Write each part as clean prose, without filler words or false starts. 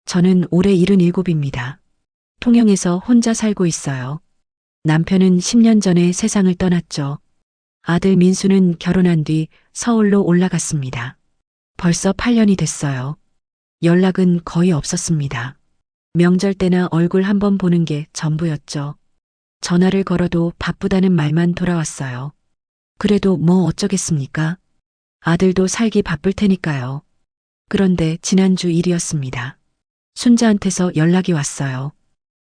저는 올해 77입니다. 통영에서 혼자 살고 있어요. 남편은 10년 전에 세상을 떠났죠. 아들 민수는 결혼한 뒤 서울로 올라갔습니다. 벌써 8년이 됐어요. 연락은 거의 없었습니다. 명절 때나 얼굴 한번 보는 게 전부였죠. 전화를 걸어도 바쁘다는 말만 돌아왔어요. 그래도 뭐 어쩌겠습니까? 아들도 살기 바쁠 테니까요. 그런데 지난주 일이었습니다. 순자한테서 연락이 왔어요.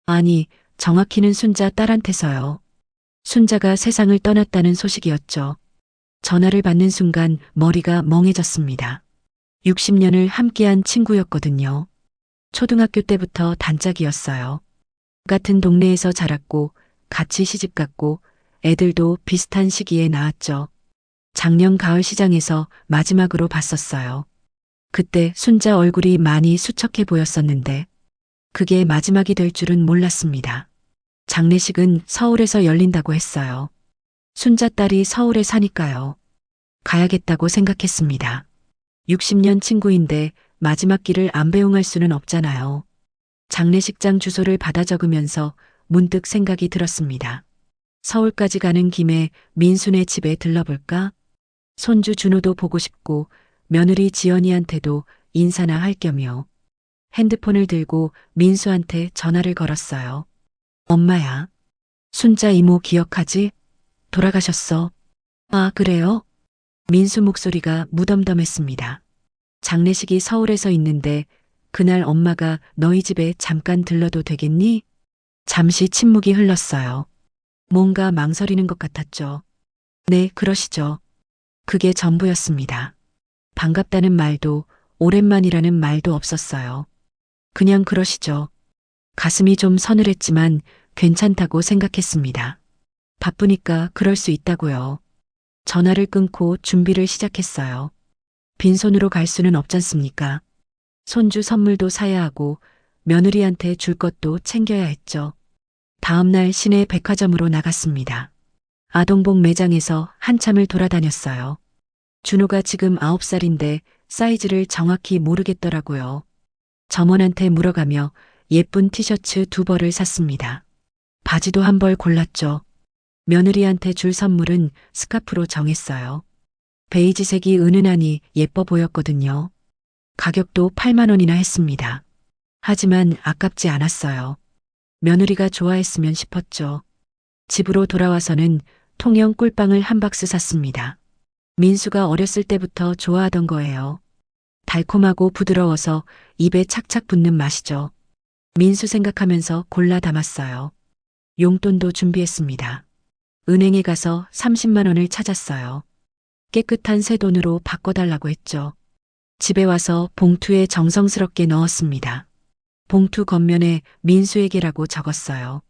아니, 정확히는 순자 딸한테서요. 순자가 세상을 떠났다는 소식이었죠. 전화를 받는 순간 머리가 멍해졌습니다. 60년을 함께한 친구였거든요. 초등학교 때부터 단짝이었어요. 같은 동네에서 자랐고 같이 시집갔고 애들도 비슷한 시기에 낳았죠. 작년 가을 시장에서 마지막으로 봤었어요. 그때 순자 얼굴이 많이 수척해 보였었는데 그게 마지막이 될 줄은 몰랐습니다. 장례식은 서울에서 열린다고 했어요. 순자 딸이 서울에 사니까요. 가야겠다고 생각했습니다. 60년 친구인데 마지막 길을 안 배웅할 수는 없잖아요. 장례식장 주소를 받아 적으면서 문득 생각이 들었습니다. 서울까지 가는 김에 민수네 집에 들러볼까? 손주 준호도 보고 싶고 며느리 지연이한테도 인사나 할 겸이요. 핸드폰을 들고 민수한테 전화를 걸었어요. 엄마야. 순자 이모 기억하지? 돌아가셨어. 아, 그래요? 민수 목소리가 무덤덤했습니다. 장례식이 서울에서 있는데 그날 엄마가 너희 집에 잠깐 들러도 되겠니? 잠시 침묵이 흘렀어요. 뭔가 망설이는 것 같았죠. 네, 그러시죠. 그게 전부였습니다. 반갑다는 말도 오랜만이라는 말도 없었어요. 그냥 그러시죠. 가슴이 좀 서늘했지만 괜찮다고 생각했습니다. 바쁘니까 그럴 수 있다고요. 전화를 끊고 준비를 시작했어요. 빈손으로 갈 수는 없잖습니까? 손주 선물도 사야 하고 며느리한테 줄 것도 챙겨야 했죠. 다음날 시내 백화점으로 나갔습니다. 아동복 매장에서 한참을 돌아다녔어요. 준호가 지금 9살인데 사이즈를 정확히 모르겠더라고요. 점원한테 물어가며 예쁜 티셔츠 2벌을 샀습니다. 바지도 한 벌 골랐죠. 며느리한테 줄 선물은 스카프로 정했어요. 베이지색이 은은하니 예뻐 보였거든요. 가격도 8만 원이나 했습니다. 하지만 아깝지 않았어요. 며느리가 좋아했으면 싶었죠. 집으로 돌아와서는 통영 꿀빵을 한 박스 샀습니다. 민수가 어렸을 때부터 좋아하던 거예요. 달콤하고 부드러워서 입에 착착 붙는 맛이죠. 민수 생각하면서 골라 담았어요. 용돈도 준비했습니다. 은행에 가서 30만 원을 찾았어요. 깨끗한 새 돈으로 바꿔달라고 했죠. 집에 와서 봉투에 정성스럽게 넣었습니다. 봉투 겉면에 민수에게라고 적었어요.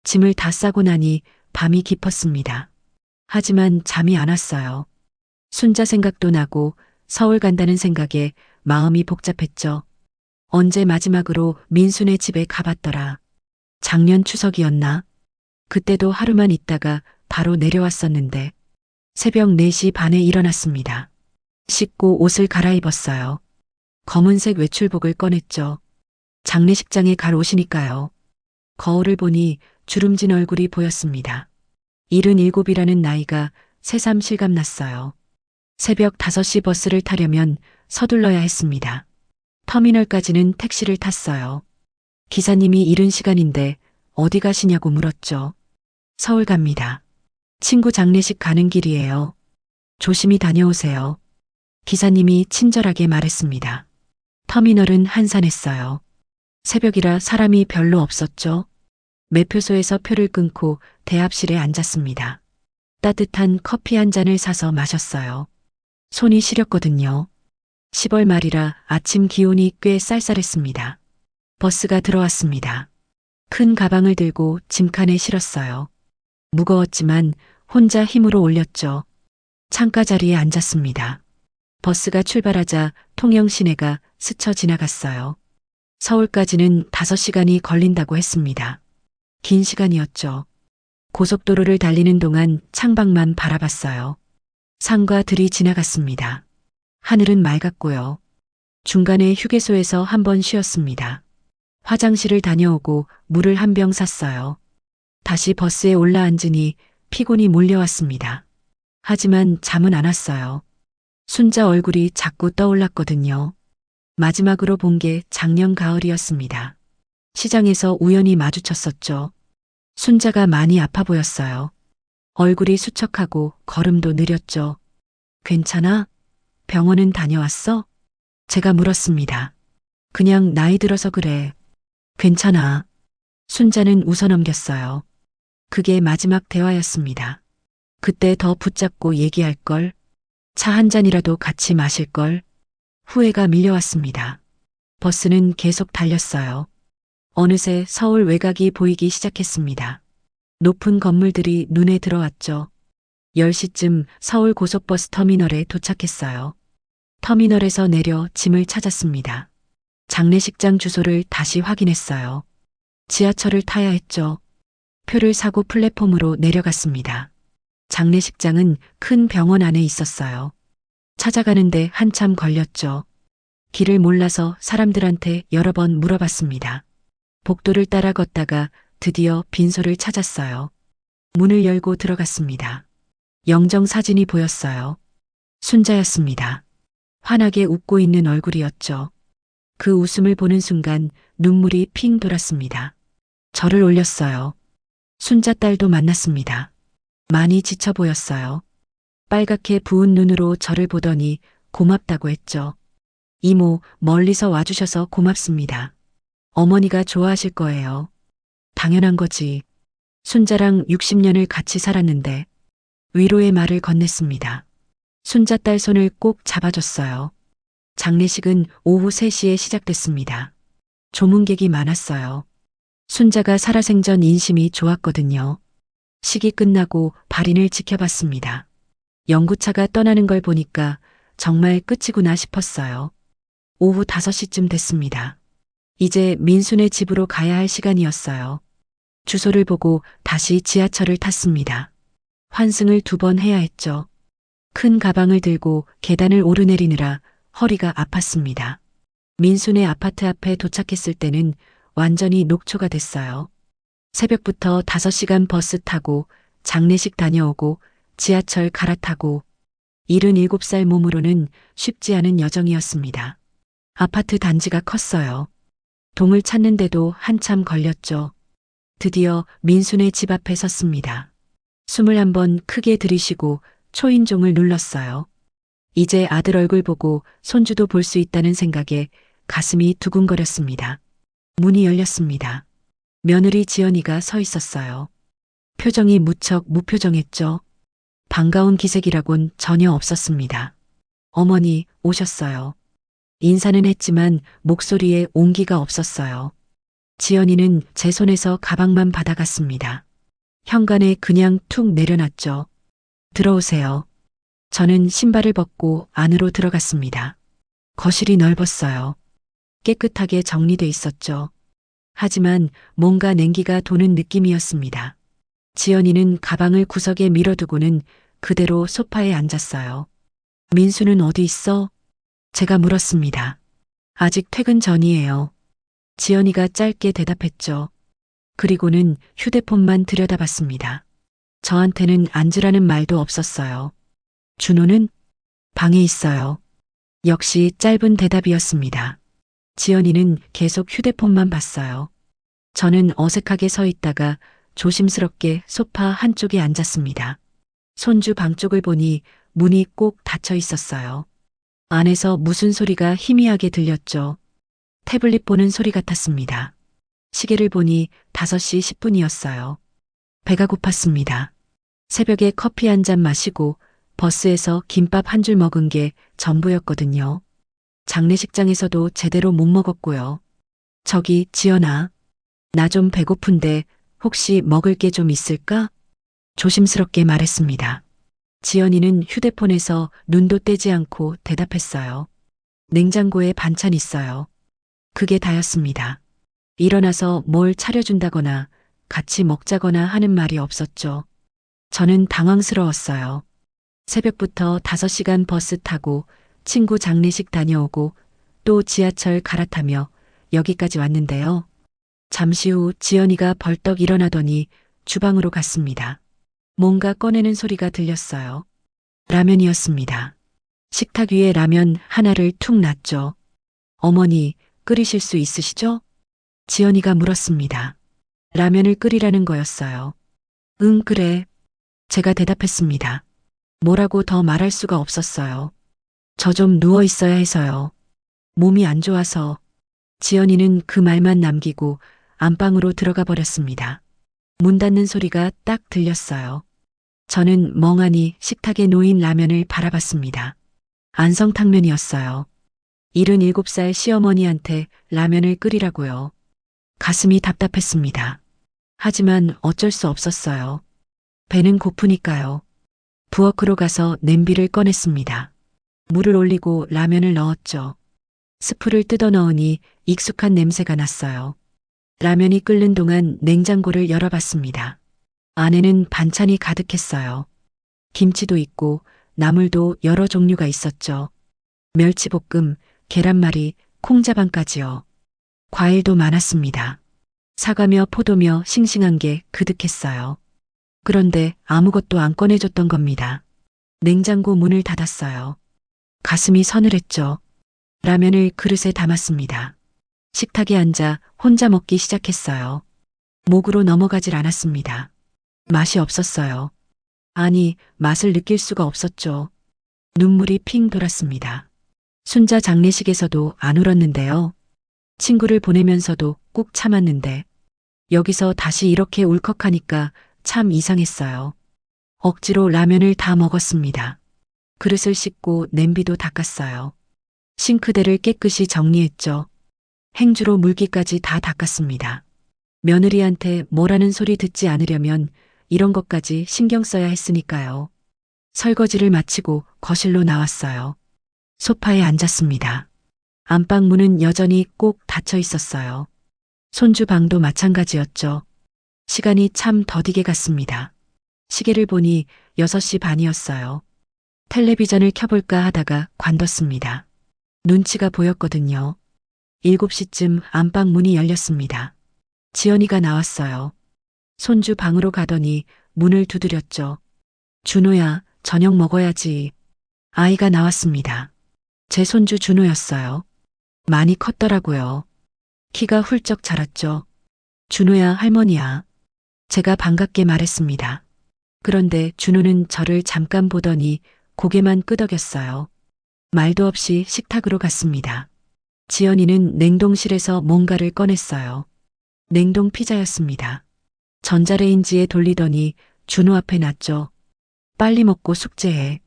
짐을 다 싸고 나니 밤이 깊었습니다. 하지만 잠이 안 왔어요. 순자 생각도 나고 서울 간다는 생각에 마음이 복잡했죠. 언제 마지막으로 민수네 집에 가봤더라. 작년 추석이었나? 그때도 하루만 있다가 바로 내려왔었는데 새벽 4시 반에 일어났습니다. 씻고 옷을 갈아입었어요. 검은색 외출복을 꺼냈죠. 장례식장에 갈 옷이니까요. 거울을 보니 주름진 얼굴이 보였습니다. 77이라는 나이가 새삼 실감났어요. 새벽 5시 버스를 타려면 서둘러야 했습니다. 터미널까지는 택시를 탔어요. 기사님이 이른 시간인데 어디 가시냐고 물었죠. 서울 갑니다. 친구 장례식 가는 길이에요. 조심히 다녀오세요. 기사님이 친절하게 말했습니다. 터미널은 한산했어요. 새벽이라 사람이 별로 없었죠. 매표소에서 표를 끊고 대합실에 앉았습니다. 따뜻한 커피 한 잔을 사서 마셨어요. 손이 시렸거든요. 10월 말이라 아침 기온이 꽤 쌀쌀했습니다. 버스가 들어왔습니다. 큰 가방을 들고 짐칸에 실었어요. 무거웠지만 혼자 힘으로 올렸죠. 창가 자리에 앉았습니다. 버스가 출발하자 통영 시내가 스쳐 지나갔어요. 서울까지는 5시간이 걸린다고 했습니다. 긴 시간이었죠. 고속도로를 달리는 동안 창밖만 바라봤어요. 산과 들이 지나갔습니다. 하늘은 맑았고요. 중간에 휴게소에서 한 번 쉬었습니다. 화장실을 다녀오고 물을 한 병 샀어요. 다시 버스에 올라앉으니 피곤이 몰려왔습니다. 하지만 잠은 안 왔어요. 순자 얼굴이 자꾸 떠올랐거든요. 마지막으로 본 게 작년 가을이었습니다. 시장에서 우연히 마주쳤었죠. 순자가 많이 아파 보였어요. 얼굴이 수척하고 걸음도 느렸죠. 괜찮아? 병원은 다녀왔어? 제가 물었습니다. 그냥 나이 들어서 그래. 괜찮아. 순자는 웃어넘겼어요. 그게 마지막 대화였습니다. 그때 더 붙잡고 얘기할 걸, 차 한 잔이라도 같이 마실 걸, 후회가 밀려왔습니다. 버스는 계속 달렸어요. 어느새 서울 외곽이 보이기 시작했습니다. 높은 건물들이 눈에 들어왔죠. 10시쯤 서울 고속버스 터미널에 도착했어요. 터미널에서 내려 짐을 찾았습니다. 장례식장 주소를 다시 확인했어요. 지하철을 타야 했죠. 표를 사고 플랫폼으로 내려갔습니다. 장례식장은 큰 병원 안에 있었어요. 찾아가는데 한참 걸렸죠. 길을 몰라서 사람들한테 여러 번 물어봤습니다. 복도를 따라 걷다가 드디어 빈소를 찾았어요. 문을 열고 들어갔습니다. 영정 사진이 보였어요. 순자였습니다. 환하게 웃고 있는 얼굴이었죠. 그 웃음을 보는 순간 눈물이 핑 돌았습니다. 절을 올렸어요. 순자 딸도 만났습니다. 많이 지쳐 보였어요. 빨갛게 부은 눈으로 저를 보더니 고맙다고 했죠. 이모, 멀리서 와주셔서 고맙습니다. 어머니가 좋아하실 거예요. 당연한 거지. 순자랑 60년을 같이 살았는데 위로의 말을 건넸습니다. 순자 딸 손을 꼭 잡아줬어요. 장례식은 오후 3시에 시작됐습니다. 조문객이 많았어요. 순자가 살아생전 인심이 좋았거든요. 식이 끝나고 발인을 지켜봤습니다. 연구차가 떠나는 걸 보니까 정말 끝이구나 싶었어요. 오후 5시쯤 됐습니다. 이제 민순의 집으로 가야 할 시간이었어요. 주소를 보고 다시 지하철을 탔습니다. 환승을 2번 해야 했죠. 큰 가방을 들고 계단을 오르내리느라 허리가 아팠습니다. 민순의 아파트 앞에 도착했을 때는 완전히 녹초가 됐어요. 새벽부터 5시간 버스 타고 장례식 다녀오고 지하철 갈아타고 77살 몸으로는 쉽지 않은 여정이었습니다. 아파트 단지가 컸어요. 동을 찾는데도 한참 걸렸죠. 드디어 민순의 집 앞에 섰습니다. 숨을 한번 크게 들이쉬고 초인종을 눌렀어요. 이제 아들 얼굴 보고 손주도 볼 수 있다는 생각에 가슴이 두근거렸습니다. 문이 열렸습니다. 며느리 지연이가 서 있었어요. 표정이 무척 무표정했죠. 반가운 기색이라곤 전혀 없었습니다. 어머니 오셨어요. 인사는 했지만 목소리에 온기가 없었어요. 지연이는 제 손에서 가방만 받아갔습니다. 현관에 그냥 툭 내려놨죠. 들어오세요. 저는 신발을 벗고 안으로 들어갔습니다. 거실이 넓었어요. 깨끗하게 정리돼 있었죠. 하지만 뭔가 냉기가 도는 느낌이었습니다. 지연이는 가방을 구석에 밀어두고는 그대로 소파에 앉았어요. 민수는 어디 있어? 제가 물었습니다. 아직 퇴근 전이에요. 지연이가 짧게 대답했죠. 그리고는 휴대폰만 들여다봤습니다. 저한테는 앉으라는 말도 없었어요. 준호는 방에 있어요. 역시 짧은 대답이었습니다. 지연이는 계속 휴대폰만 봤어요. 저는 어색하게 서 있다가 조심스럽게 소파 한쪽에 앉았습니다. 손주 방 쪽을 보니 문이 꼭 닫혀 있었어요. 안에서 무슨 소리가 희미하게 들렸죠. 태블릿 보는 소리 같았습니다. 시계를 보니 5시 10분이었어요. 배가 고팠습니다. 새벽에 커피 한 잔 마시고 버스에서 김밥 한 줄 먹은 게 전부였거든요. 장례식장에서도 제대로 못 먹었고요. 저기 지연아, 나 좀 배고픈데 혹시 먹을 게 좀 있을까? 조심스럽게 말했습니다. 지연이는 휴대폰에서 눈도 떼지 않고 대답했어요. 냉장고에 반찬 있어요. 그게 다였습니다. 일어나서 뭘 차려준다거나 같이 먹자거나 하는 말이 없었죠. 저는 당황스러웠어요. 새벽부터 5시간 버스 타고 친구 장례식 다녀오고 또 지하철 갈아타며 여기까지 왔는데요. 잠시 후 지연이가 벌떡 일어나더니 주방으로 갔습니다. 뭔가 꺼내는 소리가 들렸어요. 라면이었습니다. 식탁 위에 라면 하나를 툭 놨죠. 어머니, 끓이실 수 있으시죠? 지연이가 물었습니다. 라면을 끓이라는 거였어요. 응, 그래. 제가 대답했습니다. 뭐라고 더 말할 수가 없었어요. 저 좀 누워 있어야 해서요. 몸이 안 좋아서. 지연이는 그 말만 남기고 안방으로 들어가 버렸습니다. 문 닫는 소리가 딱 들렸어요. 저는 멍하니 식탁에 놓인 라면을 바라봤습니다. 안성탕면이었어요. 77살 시어머니한테 라면을 끓이라고요. 가슴이 답답했습니다. 하지만 어쩔 수 없었어요. 배는 고프니까요. 부엌으로 가서 냄비를 꺼냈습니다. 물을 올리고 라면을 넣었죠. 스프를 뜯어 넣으니 익숙한 냄새가 났어요. 라면이 끓는 동안 냉장고를 열어봤습니다. 안에는 반찬이 가득했어요. 김치도 있고 나물도 여러 종류가 있었죠. 멸치볶음, 계란말이, 콩자반까지요. 과일도 많았습니다. 사과며 포도며 싱싱한 게 그득했어요. 그런데 아무것도 안 꺼내줬던 겁니다. 냉장고 문을 닫았어요. 가슴이 서늘했죠. 라면을 그릇에 담았습니다. 식탁에 앉아 혼자 먹기 시작했어요. 목으로 넘어가질 않았습니다. 맛이 없었어요. 아니, 맛을 느낄 수가 없었죠. 눈물이 핑 돌았습니다. 순자 장례식에서도 안 울었는데요. 친구를 보내면서도 꾹 참았는데 여기서 다시 이렇게 울컥하니까 참 이상했어요. 억지로 라면을 다 먹었습니다. 그릇을 씻고 냄비도 닦았어요. 싱크대를 깨끗이 정리했죠. 행주로 물기까지 다 닦았습니다. 며느리한테 뭐라는 소리 듣지 않으려면 이런 것까지 신경 써야 했으니까요. 설거지를 마치고 거실로 나왔어요. 소파에 앉았습니다. 안방 문은 여전히 꼭 닫혀 있었어요. 손주 방도 마찬가지였죠. 시간이 참 더디게 갔습니다. 시계를 보니 6시 반이었어요. 텔레비전을 켜볼까 하다가 관뒀습니다. 눈치가 보였거든요. 7시쯤 안방 문이 열렸습니다. 지연이가 나왔어요. 손주 방으로 가더니 문을 두드렸죠. 준호야, 저녁 먹어야지. 아이가 나왔습니다. 제 손주 준호였어요. 많이 컸더라고요. 키가 훌쩍 자랐죠. 준호야, 할머니야. 제가 반갑게 말했습니다. 그런데 준호는 저를 잠깐 보더니 고개만 끄덕였어요. 말도 없이 식탁으로 갔습니다. 지연이는 냉동실에서 뭔가를 꺼냈어요. 냉동 피자였습니다. 전자레인지에 돌리더니 준호 앞에 놨죠. 빨리 먹고 숙제해.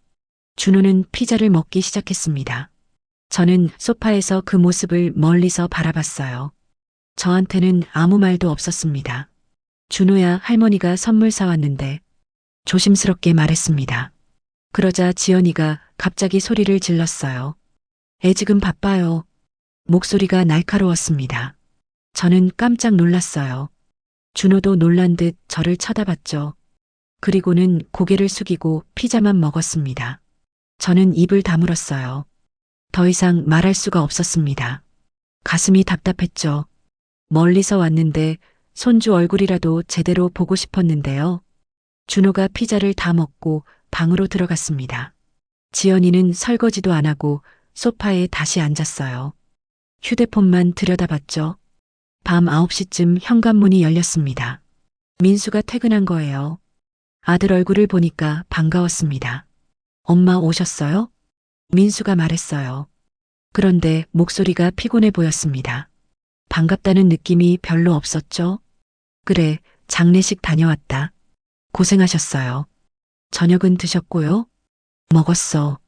준호는 피자를 먹기 시작했습니다. 저는 소파에서 그 모습을 멀리서 바라봤어요. 저한테는 아무 말도 없었습니다. 준호야, 할머니가 선물 사왔는데 조심스럽게 말했습니다. 그러자 지연이가 갑자기 소리를 질렀어요. 애 지금 바빠요. 목소리가 날카로웠습니다. 저는 깜짝 놀랐어요. 준호도 놀란 듯 저를 쳐다봤죠. 그리고는 고개를 숙이고 피자만 먹었습니다. 저는 입을 다물었어요. 더 이상 말할 수가 없었습니다. 가슴이 답답했죠. 멀리서 왔는데 손주 얼굴이라도 제대로 보고 싶었는데요. 준호가 피자를 다 먹고 방으로 들어갔습니다. 지연이는 설거지도 안 하고 소파에 다시 앉았어요. 휴대폰만 들여다봤죠. 밤 9시쯤 현관문이 열렸습니다. 민수가 퇴근한 거예요. 아들 얼굴을 보니까 반가웠습니다. 엄마 오셨어요? 민수가 말했어요. 그런데 목소리가 피곤해 보였습니다. 반갑다는 느낌이 별로 없었죠? 그래, 장례식 다녀왔다. 고생하셨어요. 저녁은 드셨고요? 먹었어.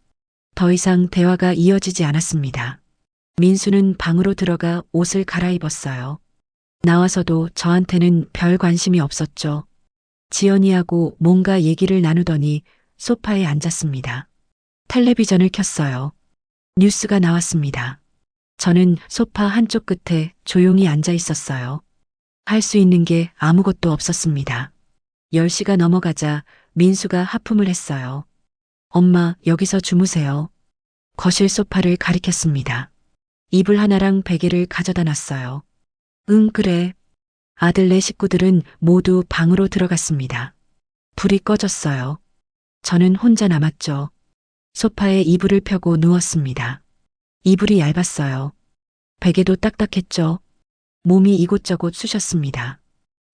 더 이상 대화가 이어지지 않았습니다. 민수는 방으로 들어가 옷을 갈아입었어요. 나와서도 저한테는 별 관심이 없었죠. 지연이하고 뭔가 얘기를 나누더니 소파에 앉았습니다. 텔레비전을 켰어요. 뉴스가 나왔습니다. 저는 소파 한쪽 끝에 조용히 앉아 있었어요. 할 수 있는 게 아무것도 없었습니다. 10시가 넘어가자 민수가 하품을 했어요. 엄마, 여기서 주무세요. 거실 소파를 가리켰습니다. 이불 하나랑 베개를 가져다 놨어요. 응, 그래. 아들네 식구들은 모두 방으로 들어갔습니다. 불이 꺼졌어요. 저는 혼자 남았죠. 소파에 이불을 펴고 누웠습니다. 이불이 얇았어요. 베개도 딱딱했죠. 몸이 이곳저곳 쑤셨습니다.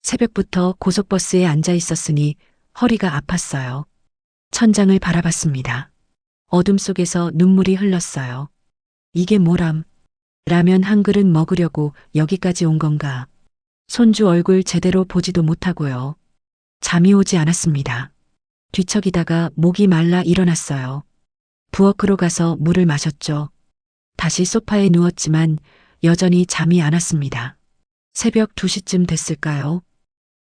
새벽부터 고속버스에 앉아 있었으니 허리가 아팠어요. 천장을 바라봤습니다. 어둠 속에서 눈물이 흘렀어요. 이게 뭐람? 라면 한 그릇 먹으려고 여기까지 온 건가? 손주 얼굴 제대로 보지도 못하고요. 잠이 오지 않았습니다. 뒤척이다가 목이 말라 일어났어요. 부엌으로 가서 물을 마셨죠. 다시 소파에 누웠지만 여전히 잠이 안 왔습니다. 새벽 2시쯤 됐을까요?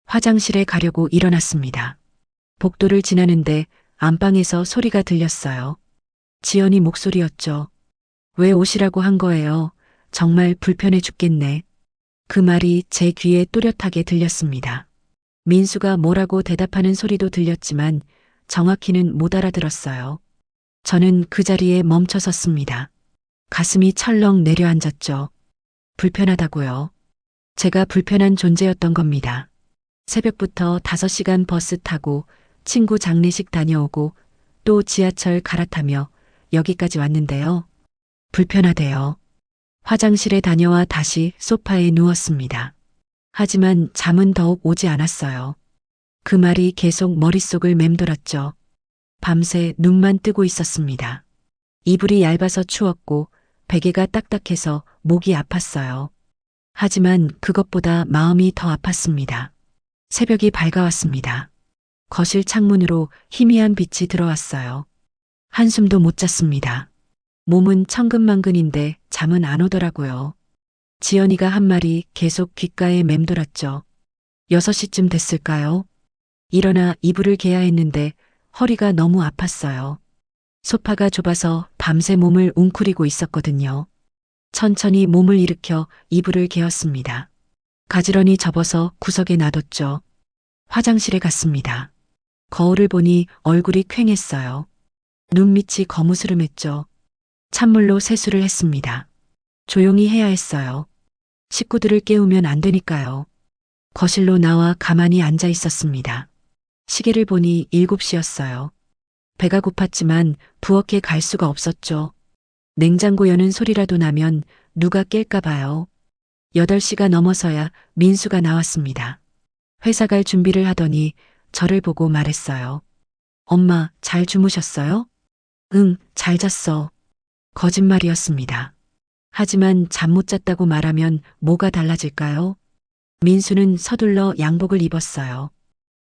화장실에 가려고 일어났습니다. 복도를 지나는데 안방에서 소리가 들렸어요. 지연이 목소리였죠. 왜 오시라고 한 거예요? 정말 불편해 죽겠네. 그 말이 제 귀에 또렷하게 들렸습니다. 민수가 뭐라고 대답하는 소리도 들렸지만 정확히는 못 알아들었어요. 저는 그 자리에 멈춰 섰습니다. 가슴이 철렁 내려앉았죠. 불편하다고요. 제가 불편한 존재였던 겁니다. 새벽부터 5시간 버스 타고 친구 장례식 다녀오고 또 지하철 갈아타며 여기까지 왔는데요. 불편하대요. 화장실에 다녀와 다시 소파에 누웠습니다. 하지만 잠은 더욱 오지 않았어요. 그 말이 계속 머릿속을 맴돌았죠. 밤새 눈만 뜨고 있었습니다. 이불이 얇아서 추웠고 베개가 딱딱해서 목이 아팠어요. 하지만 그것보다 마음이 더 아팠습니다. 새벽이 밝아왔습니다. 거실 창문으로 희미한 빛이 들어왔어요. 한숨도 못 잤습니다. 몸은 천근만근인데 잠은 안 오더라고요. 지연이가 한 말이 계속 귓가에 맴돌았죠. 6시쯤 됐을까요? 일어나 이불을 개야 했는데 허리가 너무 아팠어요. 소파가 좁아서 밤새 몸을 웅크리고 있었거든요. 천천히 몸을 일으켜 이불을 개었습니다. 가지런히 접어서 구석에 놔뒀죠. 화장실에 갔습니다. 거울을 보니 얼굴이 퀭했어요. 눈밑이 거무스름했죠. 찬물로 세수를 했습니다. 조용히 해야 했어요. 식구들을 깨우면 안 되니까요. 거실로 나와 가만히 앉아 있었습니다. 시계를 보니 7시였어요. 배가 고팠지만 부엌에 갈 수가 없었죠. 냉장고 여는 소리라도 나면 누가 깰까 봐요. 8시가 넘어서야 민수가 나왔습니다. 회사 갈 준비를 하더니 저를 보고 말했어요. 엄마, 잘 주무셨어요? 응, 잘 잤어. 거짓말이었습니다. 하지만 잠 못 잤다고 말하면 뭐가 달라질까요? 민수는 서둘러 양복을 입었어요.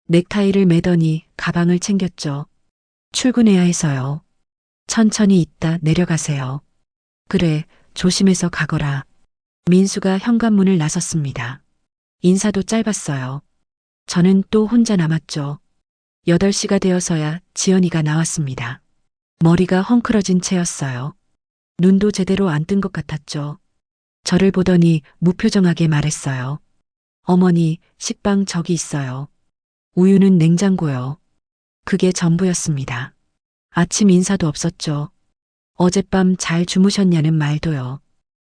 넥타이를 매더니 가방을 챙겼죠. 출근해야 해서요. 천천히 있다 내려가세요. 그래, 조심해서 가거라. 민수가 현관문을 나섰습니다. 인사도 짧았어요. 저는 또 혼자 남았죠. 8시가 되어서야 지연이가 나왔습니다. 머리가 헝클어진 채였어요. 눈도 제대로 안 뜬 것 같았죠. 저를 보더니 무표정하게 말했어요. 어머니, 식빵 저기 있어요. 우유는 냉장고요. 그게 전부였습니다. 아침 인사도 없었죠. 어젯밤 잘 주무셨냐는 말도요.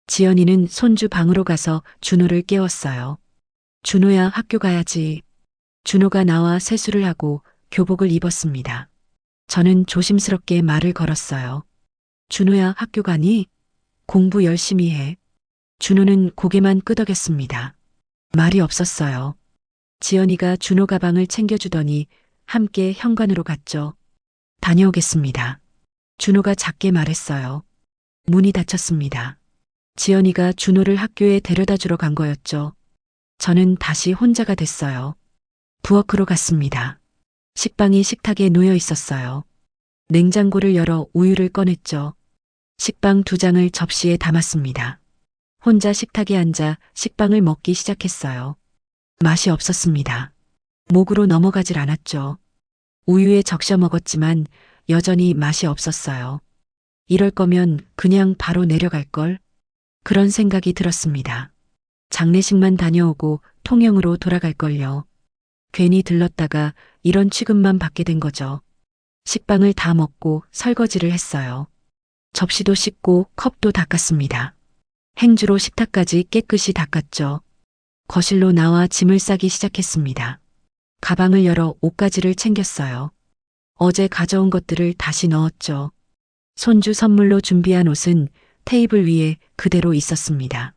지연이는 손주 방으로 가서 준호를 깨웠어요. 준호야, 학교 가야지. 준호가 나와 세수를 하고 교복을 입었습니다. 저는 조심스럽게 말을 걸었어요. 준호야, 학교 가니? 공부 열심히 해. 준호는 고개만 끄덕였습니다. 말이 없었어요. 지연이가 준호 가방을 챙겨주더니 함께 현관으로 갔죠. 다녀오겠습니다. 준호가 작게 말했어요. 문이 닫혔습니다. 지연이가 준호를 학교에 데려다 주러 간 거였죠. 저는 다시 혼자가 됐어요. 부엌으로 갔습니다. 식빵이 식탁에 놓여 있었어요. 냉장고를 열어 우유를 꺼냈죠. 식빵 2장을 접시에 담았습니다. 혼자 식탁에 앉아 식빵을 먹기 시작했어요. 맛이 없었습니다. 목으로 넘어가질 않았죠. 우유에 적셔 먹었지만 여전히 맛이 없었어요. 이럴 거면 그냥 바로 내려갈걸? 그런 생각이 들었습니다. 장례식만 다녀오고 통영으로 돌아갈걸요. 괜히 들렀다가 이런 취급만 받게 된 거죠. 식빵을 다 먹고 설거지를 했어요. 접시도 씻고 컵도 닦았습니다. 행주로 식탁까지 깨끗이 닦았죠. 거실로 나와 짐을 싸기 시작했습니다. 가방을 열어 옷가지를 챙겼어요. 어제 가져온 것들을 다시 넣었죠. 손주 선물로 준비한 옷은 테이블 위에 그대로 있었습니다.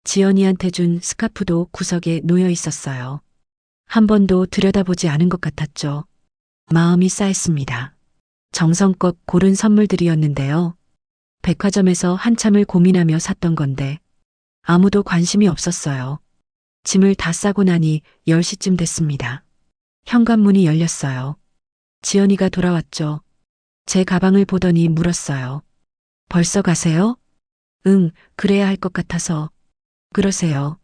지연이한테 준 스카프도 구석에 놓여 있었어요. 한 번도 들여다보지 않은 것 같았죠. 마음이 싸했습니다. 정성껏 고른 선물들이었는데요. 백화점에서 한참을 고민하며 샀던 건데 아무도 관심이 없었어요. 짐을 다 싸고 나니 10시쯤 됐습니다. 현관문이 열렸어요. 지연이가 돌아왔죠. 제 가방을 보더니 물었어요. 벌써 가세요? 응, 그래야 할 것 같아서. 그러세요.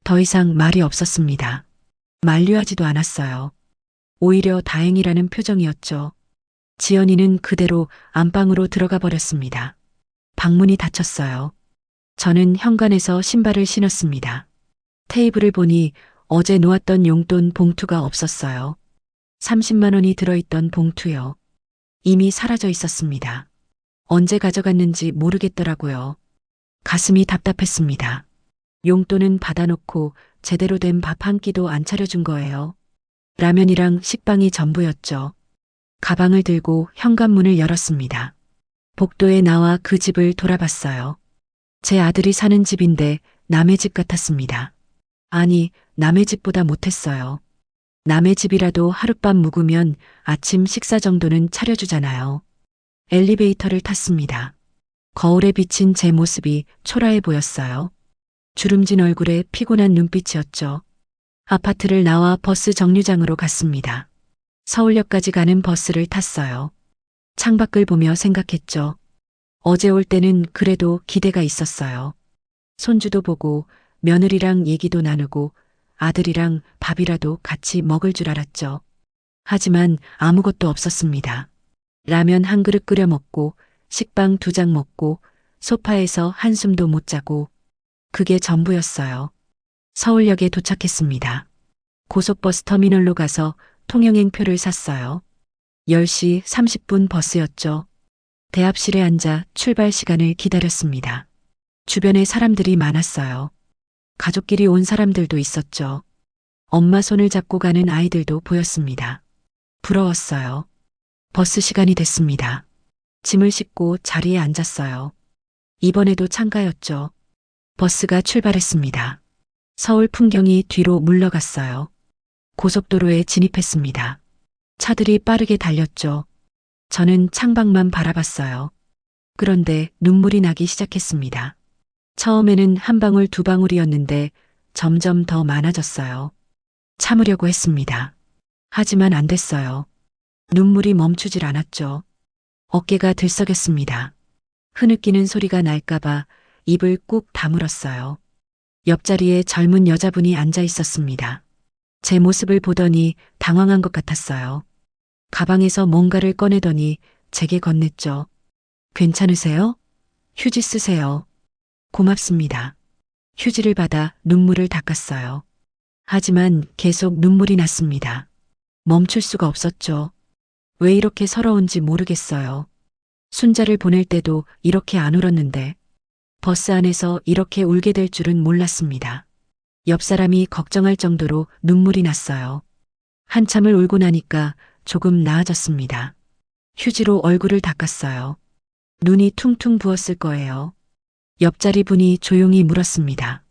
더 이상 말이 없었습니다. 만류하지도 않았어요. 오히려 다행이라는 표정이었죠. 지연이는 그대로 안방으로 들어가 버렸습니다. 방문이 닫혔어요. 저는 현관에서 신발을 신었습니다. 테이블을 보니 어제 놓았던 용돈 봉투가 없었어요. 30만 원이 들어있던 봉투요. 이미 사라져 있었습니다. 언제 가져갔는지 모르겠더라고요. 가슴이 답답했습니다. 용돈은 받아놓고 제대로 된 밥 한 끼도 안 차려준 거예요. 라면이랑 식빵이 전부였죠. 가방을 들고 현관문을 열었습니다. 복도에 나와 그 집을 돌아봤어요. 제 아들이 사는 집인데 남의 집 같았습니다. 아니, 남의 집보다 못했어요. 남의 집이라도 하룻밤 묵으면 아침 식사 정도는 차려주잖아요. 엘리베이터를 탔습니다. 거울에 비친 제 모습이 초라해 보였어요. 주름진 얼굴에 피곤한 눈빛이었죠. 아파트를 나와 버스 정류장으로 갔습니다. 서울역까지 가는 버스를 탔어요. 창밖을 보며 생각했죠. 어제 올 때는 그래도 기대가 있었어요. 손주도 보고 며느리랑 얘기도 나누고 아들이랑 밥이라도 같이 먹을 줄 알았죠. 하지만 아무것도 없었습니다. 라면 한 그릇 끓여 먹고 식빵 2장 먹고 소파에서 한숨도 못 자고 그게 전부였어요. 서울역에 도착했습니다. 고속버스 터미널로 가서 통영행표를 샀어요. 10시 30분 버스였죠. 대합실에 앉아 출발 시간을 기다렸습니다. 주변에 사람들이 많았어요. 가족끼리 온 사람들도 있었죠. 엄마 손을 잡고 가는 아이들도 보였습니다. 부러웠어요. 버스 시간이 됐습니다. 짐을 싣고 자리에 앉았어요. 이번에도 참가였죠. 버스가 출발했습니다. 서울 풍경이 뒤로 물러갔어요. 고속도로에 진입했습니다. 차들이 빠르게 달렸죠. 저는 창밖만 바라봤어요. 그런데 눈물이 나기 시작했습니다. 처음에는 한 방울 2방울이었는데 점점 더 많아졌어요. 참으려고 했습니다. 하지만 안 됐어요. 눈물이 멈추질 않았죠. 어깨가 들썩였습니다. 흐느끼는 소리가 날까봐 입을 꾹 다물었어요. 옆자리에 젊은 여자분이 앉아 있었습니다. 제 모습을 보더니 당황한 것 같았어요. 가방에서 뭔가를 꺼내더니 제게 건넸죠. 괜찮으세요? 휴지 쓰세요. 고맙습니다. 휴지를 받아 눈물을 닦았어요. 하지만 계속 눈물이 났습니다. 멈출 수가 없었죠. 왜 이렇게 서러운지 모르겠어요. 순자를 보낼 때도 이렇게 안 울었는데 버스 안에서 이렇게 울게 될 줄은 몰랐습니다. 옆 사람이 걱정할 정도로 눈물이 났어요. 한참을 울고 나니까 조금 나아졌습니다. 휴지로 얼굴을 닦았어요. 눈이 퉁퉁 부었을 거예요. 옆자리 분이 조용히 물었습니다.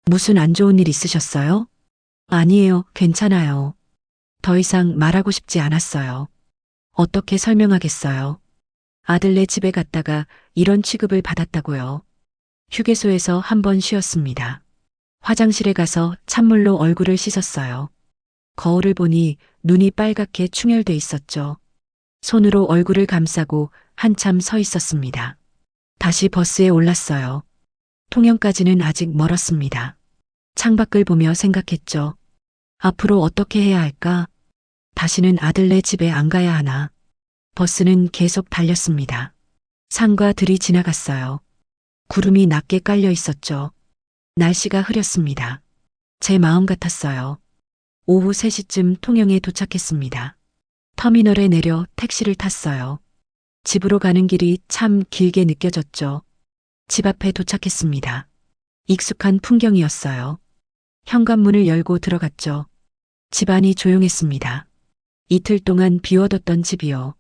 무슨 안 좋은 일 있으셨어요? 아니에요, 괜찮아요. 더 이상 말하고 싶지 않았어요. 어떻게 설명하겠어요? 아들네 집에 갔다가 이런 취급을 받았다고요. 휴게소에서 한번 쉬었습니다. 화장실에 가서 찬물로 얼굴을 씻었어요. 거울을 보니 눈이 빨갛게 충혈돼 있었죠. 손으로 얼굴을 감싸고 한참 서 있었습니다. 다시 버스에 올랐어요. 통영까지는 아직 멀었습니다. 창밖을 보며 생각했죠. 앞으로 어떻게 해야 할까? 다시는 아들네 집에 안 가야 하나. 버스는 계속 달렸습니다. 산과 들이 지나갔어요. 구름이 낮게 깔려 있었죠. 날씨가 흐렸습니다. 제 마음 같았어요. 오후 3시쯤 통영에 도착했습니다. 터미널에 내려 택시를 탔어요. 집으로 가는 길이 참 길게 느껴졌죠. 집 앞에 도착했습니다. 익숙한 풍경이었어요. 현관문을 열고 들어갔죠. 집안이 조용했습니다. 이틀 동안 비워뒀던 집이요.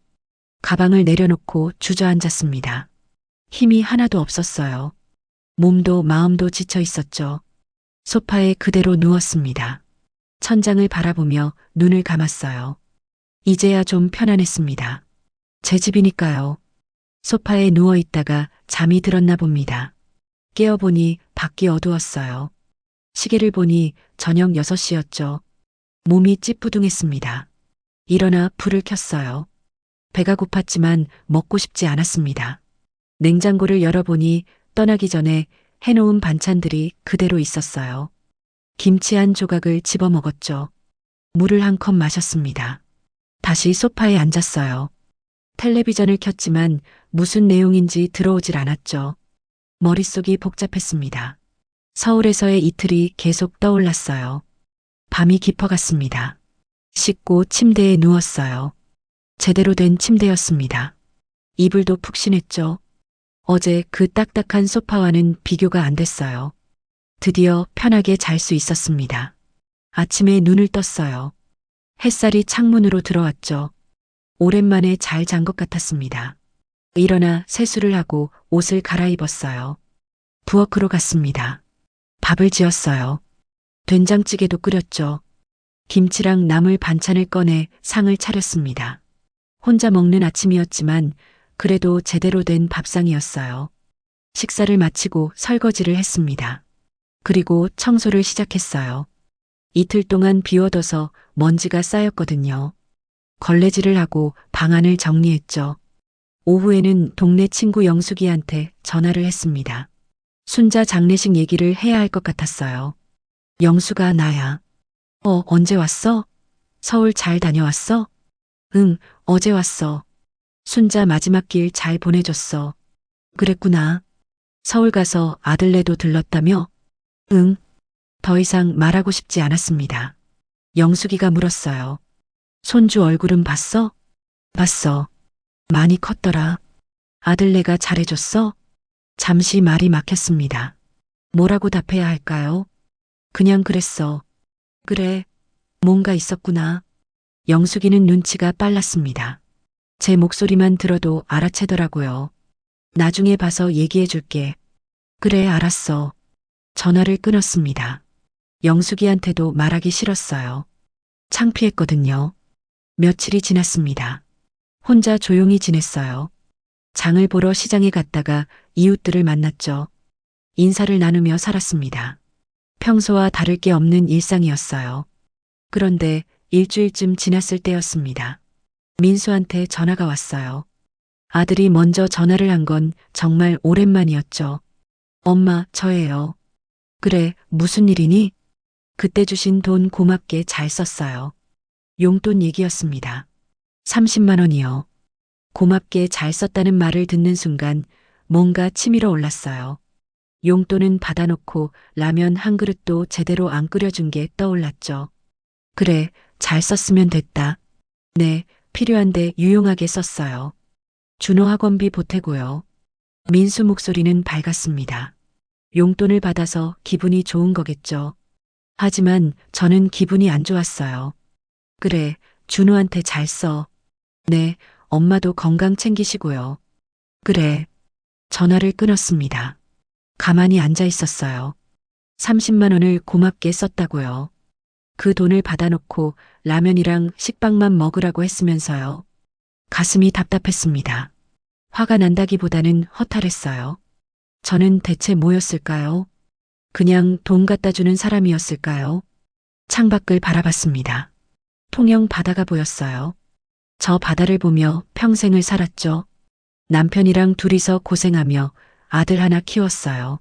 가방을 내려놓고 주저앉았습니다. 힘이 하나도 없었어요. 몸도 마음도 지쳐 있었죠. 소파에 그대로 누웠습니다. 천장을 바라보며 눈을 감았어요. 이제야 좀 편안했습니다. 제 집이니까요. 소파에 누워 있다가 잠이 들었나 봅니다. 깨어보니 밖이 어두웠어요. 시계를 보니 저녁 6시였죠. 몸이 찌뿌둥했습니다. 일어나 불을 켰어요. 배가 고팠지만 먹고 싶지 않았습니다. 냉장고를 열어보니 떠나기 전에 해놓은 반찬들이 그대로 있었어요. 김치 한 조각을 집어 먹었죠. 물을 한 컵 마셨습니다. 다시 소파에 앉았어요. 텔레비전을 켰지만 무슨 내용인지 들어오질 않았죠. 머릿속이 복잡했습니다. 서울에서의 이틀이 계속 떠올랐어요. 밤이 깊어갔습니다. 씻고 침대에 누웠어요. 제대로 된 침대였습니다. 이불도 푹신했죠. 어제 그 딱딱한 소파와는 비교가 안 됐어요. 드디어 편하게 잘 수 있었습니다. 아침에 눈을 떴어요. 햇살이 창문으로 들어왔죠. 오랜만에 잘 잔 것 같았습니다. 일어나 세수를 하고 옷을 갈아입었어요. 부엌으로 갔습니다. 밥을 지었어요. 된장찌개도 끓였죠. 김치랑 나물 반찬을 꺼내 상을 차렸습니다. 혼자 먹는 아침이었지만 그래도 제대로 된 밥상이었어요. 식사를 마치고 설거지를 했습니다. 그리고 청소를 시작했어요. 이틀 동안 비워둬서 먼지가 쌓였거든요. 걸레질을 하고 방안을 정리했죠. 오후에는 동네 친구 영숙이한테 전화를 했습니다. 순자 장례식 얘기를 해야 할 것 같았어요. 영숙아, 나야. 언제 왔어? 서울 잘 다녀왔어? 응, 어제 왔어. 순자 마지막 길 잘 보내줬어. 그랬구나. 서울 가서 아들네도 들렀다며? 응. 더 이상 말하고 싶지 않았습니다. 영숙이가 물었어요. 손주 얼굴은 봤어? 봤어. 많이 컸더라. 아들네가 잘해줬어? 잠시 말이 막혔습니다. 뭐라고 답해야 할까요? 그냥 그랬어. 그래. 뭔가 있었구나. 영숙이는 눈치가 빨랐습니다. 제 목소리만 들어도 알아채더라고요. 나중에 봐서 얘기해 줄게. 그래, 알았어. 전화를 끊었습니다. 영숙이한테도 말하기 싫었어요. 창피했거든요. 며칠이 지났습니다. 혼자 조용히 지냈어요. 장을 보러 시장에 갔다가 이웃들을 만났죠. 인사를 나누며 살았습니다. 평소와 다를 게 없는 일상이었어요. 그런데 일주일쯤 지났을 때였습니다. 민수한테 전화가 왔어요. 아들이 먼저 전화를 한 건 정말 오랜만이었죠. 엄마, 저예요. 그래, 무슨 일이니? 그때 주신 돈 고맙게 잘 썼어요. 용돈 얘기였습니다. 30만 원이요. 고맙게 잘 썼다는 말을 듣는 순간 뭔가 치밀어 올랐어요. 용돈은 받아놓고 라면 한 그릇도 제대로 안 끓여준 게 떠올랐죠. 그래, 잘 썼으면 됐다. 네, 필요한데 유용하게 썼어요. 준호 학원비 보태고요. 민수 목소리는 밝았습니다. 용돈을 받아서 기분이 좋은 거겠죠. 하지만 저는 기분이 안 좋았어요. 그래, 준호한테 잘 써. 네, 엄마도 건강 챙기시고요. 그래. 전화를 끊었습니다. 가만히 앉아 있었어요. 30만 원을 고맙게 썼다고요. 그 돈을 받아놓고 라면이랑 식빵만 먹으라고 했으면서요. 가슴이 답답했습니다. 화가 난다기보다는 허탈했어요. 저는 대체 뭐였을까요? 그냥 돈 갖다 주는 사람이었을까요? 창밖을 바라봤습니다. 통영 바다가 보였어요. 저 바다를 보며 평생을 살았죠. 남편이랑 둘이서 고생하며 아들 하나 키웠어요.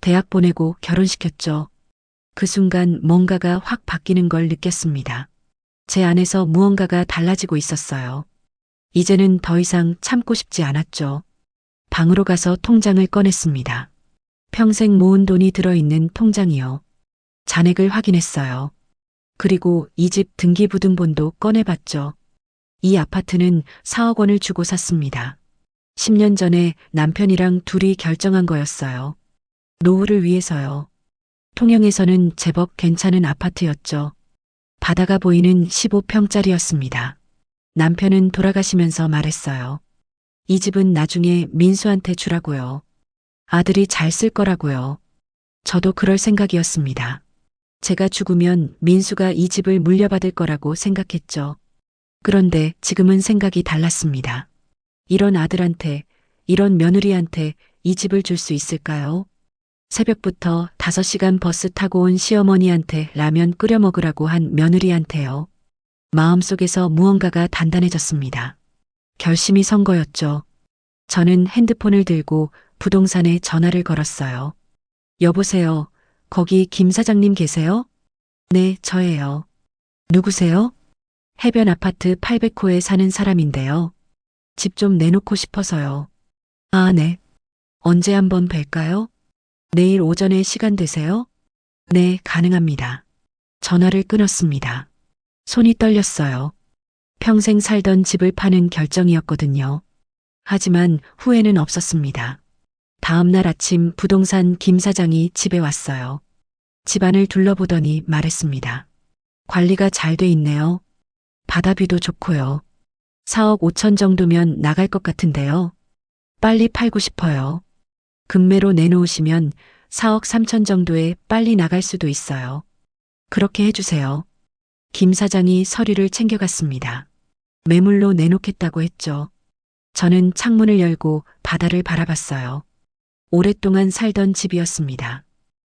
대학 보내고 결혼시켰죠. 그 순간 뭔가가 확 바뀌는 걸 느꼈습니다. 제 안에서 무언가가 달라지고 있었어요. 이제는 더 이상 참고 싶지 않았죠. 방으로 가서 통장을 꺼냈습니다. 평생 모은 돈이 들어있는 통장이요. 잔액을 확인했어요. 그리고 이 집 등기부등본도 꺼내봤죠. 이 아파트는 4억 원을 주고 샀습니다. 10년 전에 남편이랑 둘이 결정한 거였어요. 노후를 위해서요. 통영에서는 제법 괜찮은 아파트였죠. 바다가 보이는 15평짜리였습니다. 남편은 돌아가시면서 말했어요. 이 집은 나중에 민수한테 주라고요. 아들이 잘 쓸 거라고요. 저도 그럴 생각이었습니다. 제가 죽으면 민수가 이 집을 물려받을 거라고 생각했죠. 그런데 지금은 생각이 달랐습니다. 이런 아들한테, 이런 며느리한테 이 집을 줄 수 있을까요? 새벽부터 5시간 버스 타고 온 시어머니한테 라면 끓여 먹으라고 한 며느리한테요. 마음속에서 무언가가 단단해졌습니다. 결심이 선 거였죠. 저는 핸드폰을 들고 부동산에 전화를 걸었어요. 여보세요. 거기 김 사장님 계세요? 네, 저예요. 누구세요? 해변 아파트 800호에 사는 사람인데요. 집 좀 내놓고 싶어서요. 아, 네. 언제 한번 뵐까요? 내일 오전에 시간 되세요? 네, 가능합니다. 전화를 끊었습니다. 손이 떨렸어요. 평생 살던 집을 파는 결정이었거든요. 하지만 후회는 없었습니다. 다음 날 아침 부동산 김 사장이 집에 왔어요. 집안을 둘러보더니 말했습니다. 관리가 잘 돼 있네요. 바다뷰도 좋고요. 4억 5천 정도면 나갈 것 같은데요. 빨리 팔고 싶어요. 금매로 내놓으시면 4억 3천 정도에 빨리 나갈 수도 있어요. 그렇게 해주세요. 김 사장이 서류를 챙겨갔습니다. 매물로 내놓겠다고 했죠. 저는 창문을 열고 바다를 바라봤어요. 오랫동안 살던 집이었습니다.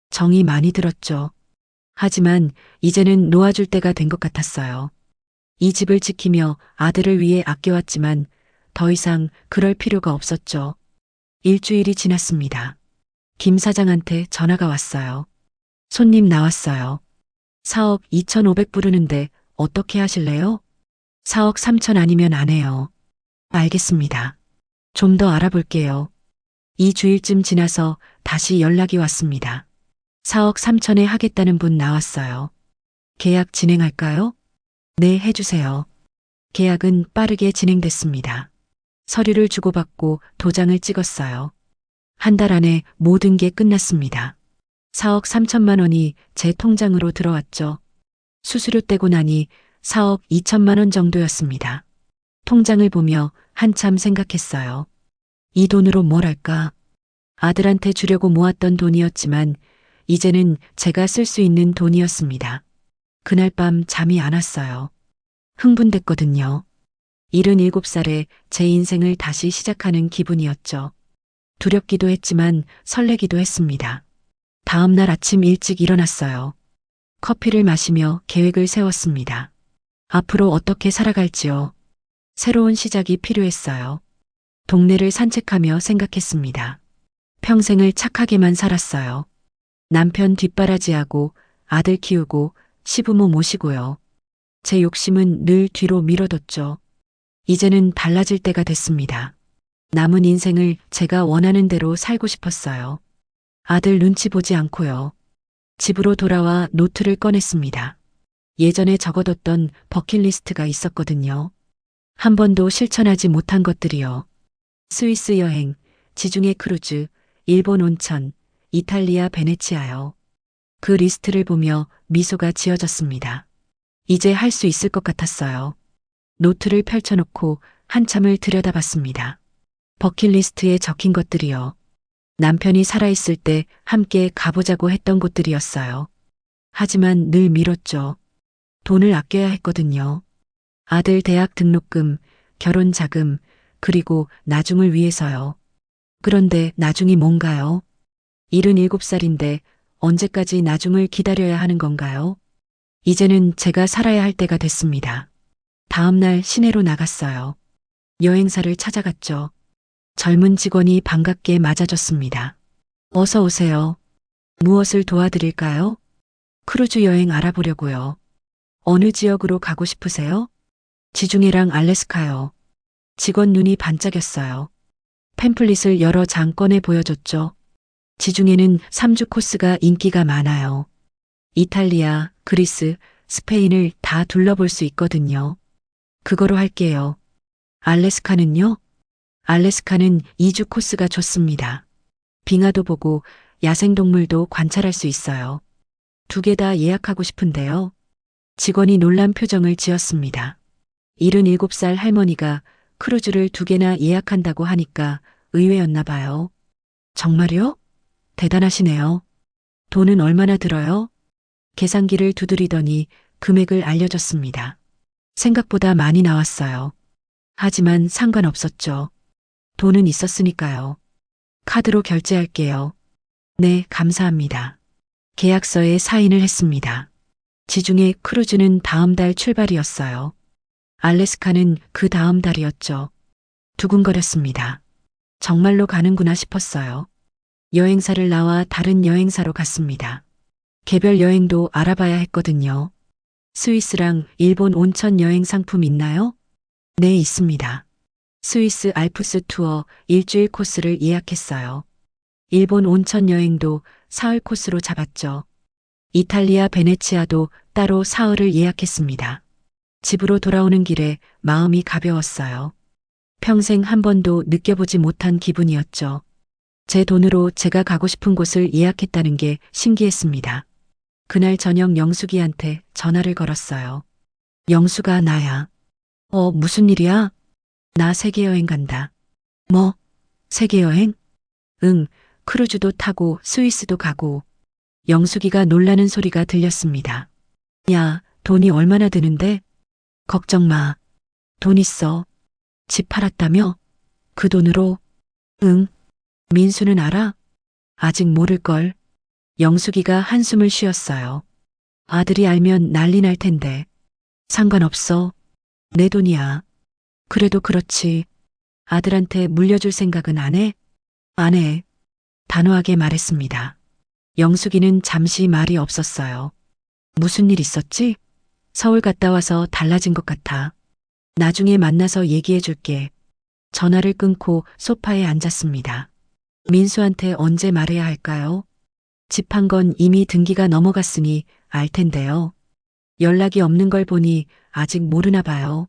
정이 많이 들었죠. 하지만 이제는 놓아줄 때가 된 것 같았어요. 이 집을 지키며 아들을 위해 아껴왔지만 더 이상 그럴 필요가 없었죠. 일주일이 지났습니다. 김 사장한테 전화가 왔어요. 손님 나왔어요. 4억 2,500 부르는데 어떻게 하실래요? 4억 3천 아니면 안 해요. 알겠습니다. 좀 더 알아볼게요. 2주일쯤 지나서 다시 연락이 왔습니다. 4억 3천에 하겠다는 분 나왔어요. 계약 진행할까요? 네, 해주세요. 계약은 빠르게 진행됐습니다. 서류를 주고받고 도장을 찍었어요. 한 달 안에 모든 게 끝났습니다. 4억 3천만 원이 제 통장으로 들어왔죠. 수수료 떼고 나니 4억 2천만 원 정도였습니다. 통장을 보며 한참 생각했어요. 이 돈으로 뭘 할까? 아들한테 주려고 모았던 돈이었지만 이제는 제가 쓸 수 있는 돈이었습니다. 그날 밤 잠이 안 왔어요. 흥분됐거든요. 77살에 제 인생을 다시 시작하는 기분이었죠. 두렵기도 했지만 설레기도 했습니다. 다음 날 아침 일찍 일어났어요. 커피를 마시며 계획을 세웠습니다. 앞으로 어떻게 살아갈지요. 새로운 시작이 필요했어요. 동네를 산책하며 생각했습니다. 평생을 착하게만 살았어요. 남편 뒷바라지하고 아들 키우고 시부모 모시고요. 제 욕심은 늘 뒤로 미뤄뒀죠. 이제는 달라질 때가 됐습니다. 남은 인생을 제가 원하는 대로 살고 싶었어요. 아들 눈치 보지 않고요. 집으로 돌아와 노트를 꺼냈습니다. 예전에 적어뒀던 버킷리스트가 있었거든요. 한 번도 실천하지 못한 것들이요. 스위스 여행, 지중해 크루즈, 일본 온천, 이탈리아 베네치아요. 그 리스트를 보며 미소가 지어졌습니다. 이제 할 수 있을 것 같았어요. 노트를 펼쳐놓고 한참을 들여다봤습니다. 버킷리스트에 적힌 것들이요. 남편이 살아있을 때 함께 가보자고 했던 곳들이었어요. 하지만 늘 미뤘죠. 돈을 아껴야 했거든요. 아들 대학 등록금, 결혼 자금, 그리고 나중을 위해서요. 그런데 나중이 뭔가요? 77살인데 언제까지 나중을 기다려야 하는 건가요? 이제는 제가 살아야 할 때가 됐습니다. 다음 날 시내로 나갔어요. 여행사를 찾아갔죠. 젊은 직원이 반갑게 맞아줬습니다. 어서 오세요. 무엇을 도와드릴까요? 크루즈 여행 알아보려고요. 어느 지역으로 가고 싶으세요? 지중해랑 알래스카요. 직원 눈이 반짝였어요. 팸플릿을 여러 장 꺼내 보여줬죠. 지중해는 3주 코스가 인기가 많아요. 이탈리아, 그리스, 스페인을 다 둘러볼 수 있거든요. 그거로 할게요. 알래스카는요? 알래스카는 2주 코스가 좋습니다. 빙하도 보고 야생동물도 관찰할 수 있어요. 2개 다 예약하고 싶은데요. 직원이 놀란 표정을 지었습니다. 77살 할머니가 크루즈를 2개나 예약한다고 하니까 의외였나 봐요. 정말요? 대단하시네요. 돈은 얼마나 들어요? 계산기를 두드리더니 금액을 알려줬습니다. 생각보다 많이 나왔어요. 하지만 상관없었죠. 돈은 있었으니까요. 카드로 결제할게요. 네, 감사합니다. 계약서에 사인을 했습니다. 지중해 크루즈는 다음 달 출발이었어요. 알래스카는 그 다음 달이었죠. 두근거렸습니다. 정말로 가는구나 싶었어요. 여행사를 나와 다른 여행사로 갔습니다. 개별 여행도 알아봐야 했거든요. 스위스랑 일본 온천 여행 상품 있나요? 네, 있습니다. 스위스 알프스 투어 일주일 코스를 예약했어요. 일본 온천 여행도 사흘 코스로 잡았죠. 이탈리아 베네치아도 따로 사흘을 예약했습니다. 집으로 돌아오는 길에 마음이 가벼웠어요. 평생 한 번도 느껴보지 못한 기분이었죠. 제 돈으로 제가 가고 싶은 곳을 예약했다는 게 신기했습니다. 그날 저녁 영숙이한테 전화를 걸었어요. 영숙아, 나야. 무슨 일이야? 나 세계여행 간다. 뭐? 세계여행? 응, 크루즈도 타고 스위스도 가고. 영숙이가 놀라는 소리가 들렸습니다. 야, 돈이 얼마나 드는데? 걱정 마. 돈 있어. 집 팔았다며? 그 돈으로? 응. 민수는 알아? 아직 모를걸. 영숙이가 한숨을 쉬었어요. 아들이 알면 난리 날 텐데. 상관없어. 내 돈이야. 그래도 그렇지. 아들한테 물려줄 생각은 안 해? 안 해. 단호하게 말했습니다. 영숙이는 잠시 말이 없었어요. 무슨 일 있었지? 서울 갔다 와서 달라진 것 같아. 나중에 만나서 얘기해 줄게. 전화를 끊고 소파에 앉았습니다. 민수한테 언제 말해야 할까요? 집 판 건 이미 등기가 넘어갔으니 알 텐데요. 연락이 없는 걸 보니 아직 모르나 봐요.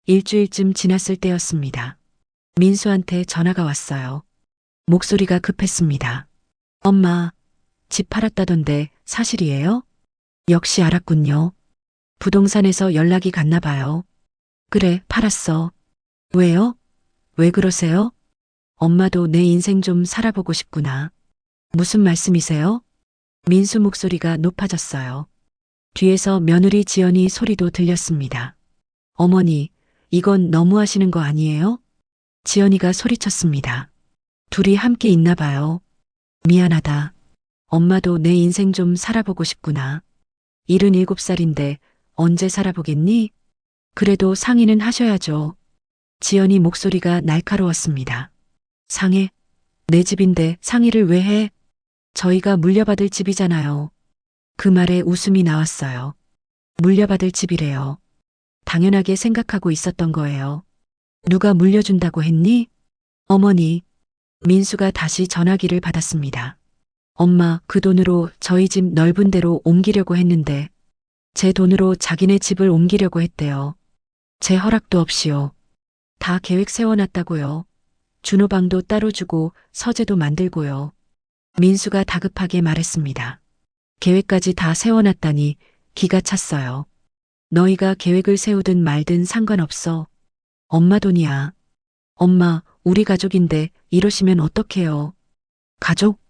일주일쯤 지났을 때였습니다. 민수한테 전화가 왔어요. 목소리가 급했습니다. 엄마, 집 팔았다던데 사실이에요? 역시 알았군요. 부동산에서 연락이 갔나 봐요. 그래, 팔았어. 왜요? 왜 그러세요? 엄마도 내 인생 좀 살아보고 싶구나. 무슨 말씀이세요? 민수 목소리가 높아졌어요. 뒤에서 며느리 지연이 소리도 들렸습니다. 어머니, 이건 너무하시는 거 아니에요? 지연이가 소리쳤습니다. 둘이 함께 있나 봐요. 미안하다. 엄마도 내 인생 좀 살아보고 싶구나. 77살인데 언제 살아보겠니? 그래도 상의는 하셔야죠. 지연이 목소리가 날카로웠습니다. 상해? 내 집인데 상의를 왜 해? 저희가 물려받을 집이잖아요. 그 말에 웃음이 나왔어요. 물려받을 집이래요. 당연하게 생각하고 있었던 거예요. 누가 물려준다고 했니? 어머니. 민수가 다시 전화기를 받았습니다. 엄마, 그 돈으로 저희 집 넓은 데로 옮기려고 했는데 제 돈으로 자기네 집을 옮기려고 했대요. 제 허락도 없이요. 다 계획 세워놨다고요. 준호방도 따로 주고 서재도 만들고요. 민수가 다급하게 말했습니다. 계획까지 다 세워놨다니 기가 찼어요. 너희가 계획을 세우든 말든 상관없어. 엄마 돈이야. 엄마, 우리 가족인데 이러시면 어떡해요. 가족?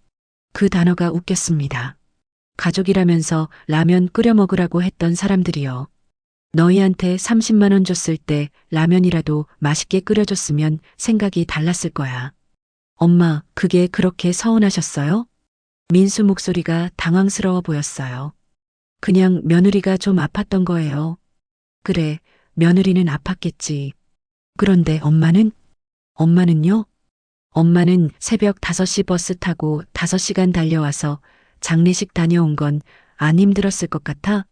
그 단어가 웃겼습니다. 가족이라면서 라면 끓여 먹으라고 했던 사람들이요. 너희한테 30만 원 줬을 때 라면이라도 맛있게 끓여줬으면 생각이 달랐을 거야. 엄마, 그게 그렇게 서운하셨어요? 민수 목소리가 당황스러워 보였어요. 그냥 며느리가 좀 아팠던 거예요. 그래, 며느리는 아팠겠지. 그런데 엄마는? 엄마는요? 엄마는 새벽 5시 버스 타고 5시간 달려와서 장례식 다녀온 건 안 힘들었을 것 같아?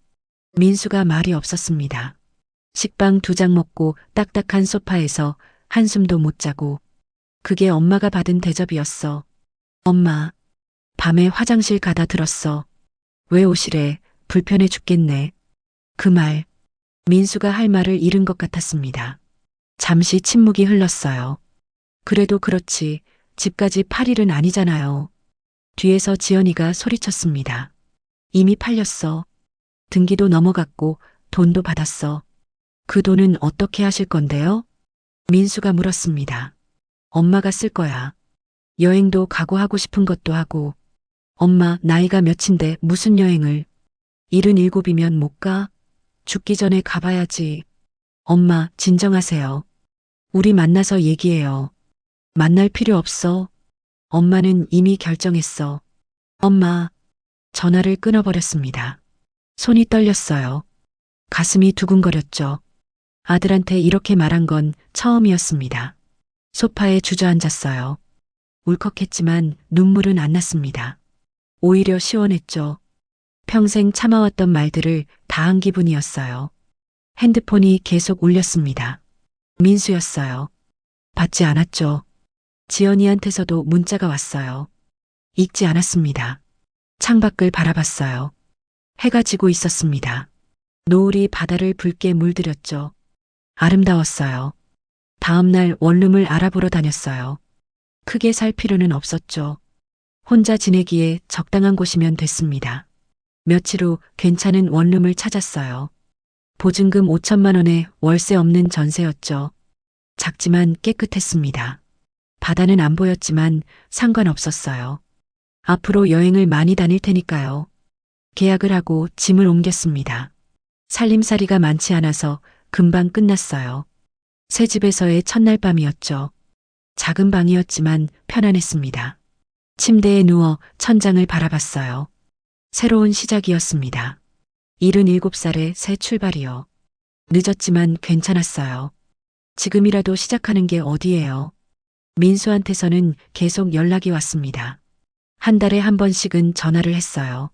민수가 말이 없었습니다. 식빵 2장 먹고 딱딱한 소파에서 한숨도 못 자고. 그게 엄마가 받은 대접이었어. 엄마, 밤에 화장실 가다 들었어. 왜 오시래? 불편해 죽겠네. 그 말, 민수가 할 말을 잃은 것 같았습니다. 잠시 침묵이 흘렀어요. 그래도 그렇지, 집까지 팔 일은 아니잖아요. 뒤에서 지연이가 소리쳤습니다. 이미 팔렸어. 등기도 넘어갔고 돈도 받았어. 그 돈은 어떻게 하실 건데요? 민수가 물었습니다. 엄마가 쓸 거야. 여행도 가고 하고 싶은 것도 하고. 엄마 나이가 몇인데 무슨 여행을. 77이면 못 가? 죽기 전에 가봐야지. 엄마 진정하세요. 우리 만나서 얘기해요. 만날 필요 없어. 엄마는 이미 결정했어. 엄마. 전화를 끊어버렸습니다. 손이 떨렸어요. 가슴이 두근거렸죠. 아들한테 이렇게 말한 건 처음이었습니다. 소파에 주저앉았어요. 울컥했지만 눈물은 안 났습니다. 오히려 시원했죠. 평생 참아왔던 말들을 다 한 기분이었어요. 핸드폰이 계속 울렸습니다. 민수였어요. 받지 않았죠. 지연이한테서도 문자가 왔어요. 읽지 않았습니다. 창밖을 바라봤어요. 해가 지고 있었습니다. 노을이 바다를 붉게 물들였죠. 아름다웠어요. 다음 날 원룸을 알아보러 다녔어요. 크게 살 필요는 없었죠. 혼자 지내기에 적당한 곳이면 됐습니다. 며칠 후 괜찮은 원룸을 찾았어요. 보증금 5천만 원에 월세 없는 전세였죠. 작지만 깨끗했습니다. 바다는 안 보였지만 상관없었어요. 앞으로 여행을 많이 다닐 테니까요. 계약을 하고 짐을 옮겼습니다. 살림살이가 많지 않아서 금방 끝났어요. 새 집에서의 첫날 밤이었죠. 작은 방이었지만 편안했습니다. 침대에 누워 천장을 바라봤어요. 새로운 시작이었습니다. 77살의 새 출발이요. 늦었지만 괜찮았어요. 지금이라도 시작하는 게 어디예요. 민수한테서는 계속 연락이 왔습니다. 한 달에 한 번씩은 전화를 했어요.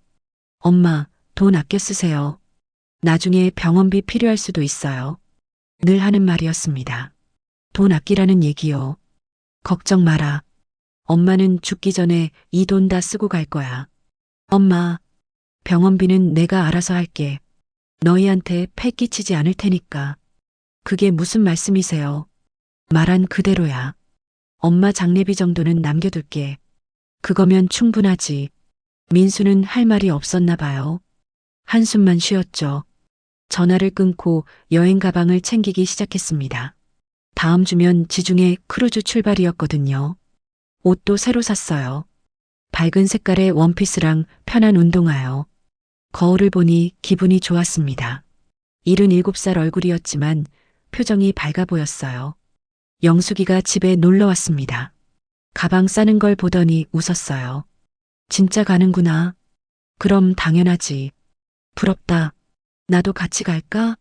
엄마, 돈 아껴 쓰세요. 나중에 병원비 필요할 수도 있어요. 늘 하는 말이었습니다. 돈 아끼라는 얘기요. 걱정 마라. 엄마는 죽기 전에 이 돈 다 쓰고 갈 거야. 엄마, 병원비는 내가 알아서 할게. 너희한테 패 끼치지 않을 테니까. 그게 무슨 말씀이세요? 말한 그대로야. 엄마 장례비 정도는 남겨둘게. 그거면 충분하지. 민수는 할 말이 없었나 봐요. 한숨만 쉬었죠. 전화를 끊고 여행 가방을 챙기기 시작했습니다. 다음 주면 지중해 크루즈 출발이었거든요. 옷도 새로 샀어요. 밝은 색깔의 원피스랑 편한 운동화요. 거울을 보니 기분이 좋았습니다. 77살 얼굴이었지만 표정이 밝아 보였어요. 영숙이가 집에 놀러 왔습니다. 가방 싸는 걸 보더니 웃었어요. 진짜 가는구나. 그럼 당연하지. 부럽다. 나도 같이 갈까?